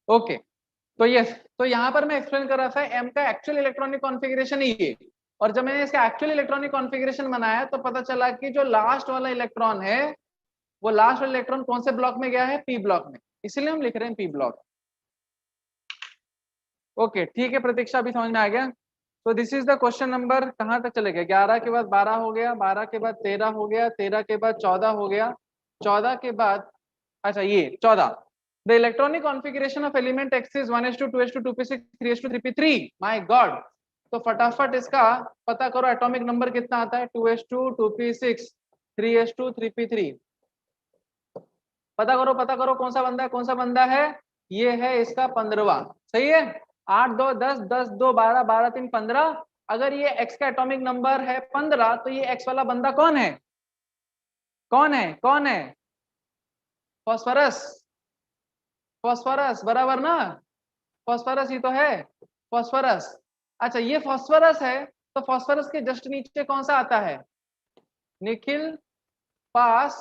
Speaker 1: ओके, तो यस, तो यहाँ पर मैं एक्सप्लेन कर रहा था एम का एक्चुअल इलेक्ट्रॉनिक कॉन्फ़िगरेशन ही ये। और जब मैंने इसका एक्चुअल इलेक्ट्रॉनिक कॉन्फ़िगरेशन बनाया तो पता चला कि जो लास्ट वाला इलेक्ट्रॉन है, वो लास्ट वाला इलेक्ट्रॉन कौन से ब्लॉक में गया है? पी ब्लॉक में, इसलिए हम लिख रहे हैं पी ब्लॉक। ओके ठीक है प्रतीक्षा, अभी समझ में आ गया। तो this is the question number, कहाँ तक चले गए? 11 के बाद 12 हो गया, 12 के बाद 13 हो गया, 13 के बाद 14 हो गया, 14 के बाद, अच्छा ये 14। The electronic configuration of element x is 1s2 2s2 2p6 3s2 3p3। My God, तो फटाफट इसका पता करो एटॉमिक नंबर कितना आता है? 2s2 2p6 3s2 3p3। पता करो कौन सा बंदा है, कौन सा बंदा है? ये है इसका 15वां। सही है, 8 2 10 10 2 12 12 3 15। अगर ये एक्स का एटॉमिक नंबर है 15, तो ये एक्स वाला बंदा कौन है? कौन है? कौन है? फास्फोरस। फॉस्फोरस, बराबर ना, फॉस्फोरस ही तो है, फॉस्फोरस। अच्छा ये फॉस्फोरस है, तो फॉस्फोरस के जस्ट नीचे कौन सा आता है, निखिल, पास,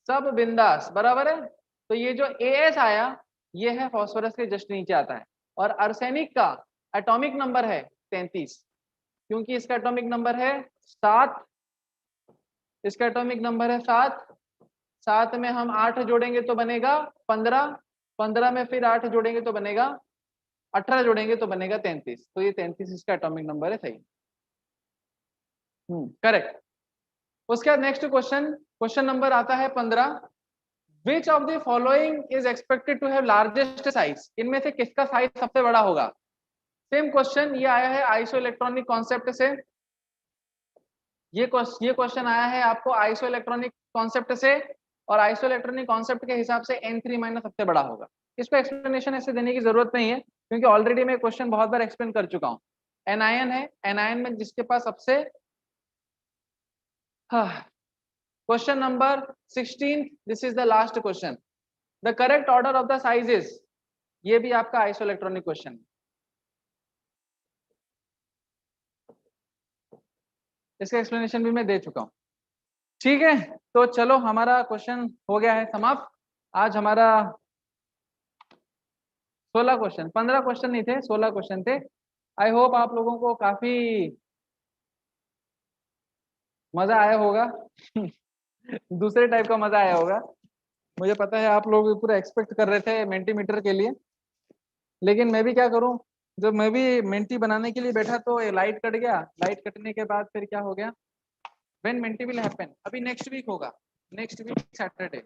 Speaker 1: सब बिंदास, बराबर है। तो ये जो एस आया ये है फॉस्फोरस के जस्ट नीचे आता है। और आर्सेनिक का एटॉमिक नंबर है 33, क्योंकि इसका एटॉमिक नंबर है 7, इसका एटॉमिक नंबर है 7, 7 में हम 8 जोड़ेंगे तो बनेगा 15, 15 में फिर 8 जोड़ेंगे तो बनेगा 18, जोड़ेंगे तो बनेगा 33, तो ये 33 इसका एटॉमिक नंबर है, सही। करेक्ट। उसके बाद नेक्स्ट क्वेश्चन, क्वेश्चन नंबर आता है 15। Which of the following is expected to have largest size, इनमें से किसका साइज सबसे बड़ा होगा। सेम क्वेश्चन ये आया है आइसो इलेक्ट्रॉनिक कॉन्सेप्ट से, ये क्वेश्चन आया है आपको आइसो इलेक्ट्रॉनिक कॉन्सेप्ट से, और आइसो इलेक्ट्रॉनिक कॉन्सेप्ट के हिसाब से N3- सबसे बड़ा होगा। इसको एक्सप्लेनेशन ऐसे देने की जरूरत नहीं है, क्योंकि ऑलरेडी मैं क्वेश्चन बहुत बार एक्सप्लेन कर चुका हूँ। एनायन है, एनायन में जिसके पास सबसे, question number 16, this is the last question, the correct order of the sizes, ये भी आपका आइसो इलेक्ट्रॉनिक क्वेश्चन है, इसका एक्सप्लेनेशन भी मैं दे चुका हूँ। ठीक है, तो चलो हमारा क्वेश्चन हो गया है समाप्त। आज हमारा 16 क्वेश्चन, 15 क्वेश्चन नहीं थे, 16 क्वेश्चन थे। आई होप आप लोगों को काफी मजा आया होगा दूसरे टाइप का मजा आया होगा। मुझे पता है आप लोग पूरा एक्सपेक्ट कर रहे थे मेंटीमीटर के लिए, लेकिन मैं भी क्या करूं, जब मैं भी मेंटी बनाने के लिए बैठा तो ये लाइट कट गया, लाइट कटने के बाद फिर क्या हो गया, व्हेन मेंटी विल हैपन, अभी नेक्स्ट वीक होगा, नेक्स्ट वीक सैटरडे,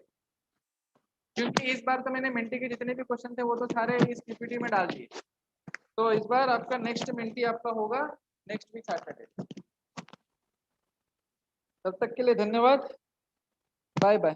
Speaker 1: क्योंकि इस बार तो मैंने मेंटी के जितने भी क्वेश्चन थे वो तो सारे इस पीपीटी में डाल दिए, तो इस बार आपका नेक्स्ट मेंटी आपका होगा नेक्स्ट वीक सैटरडे। तब तक के लिए धन्यवाद, बाय बाय।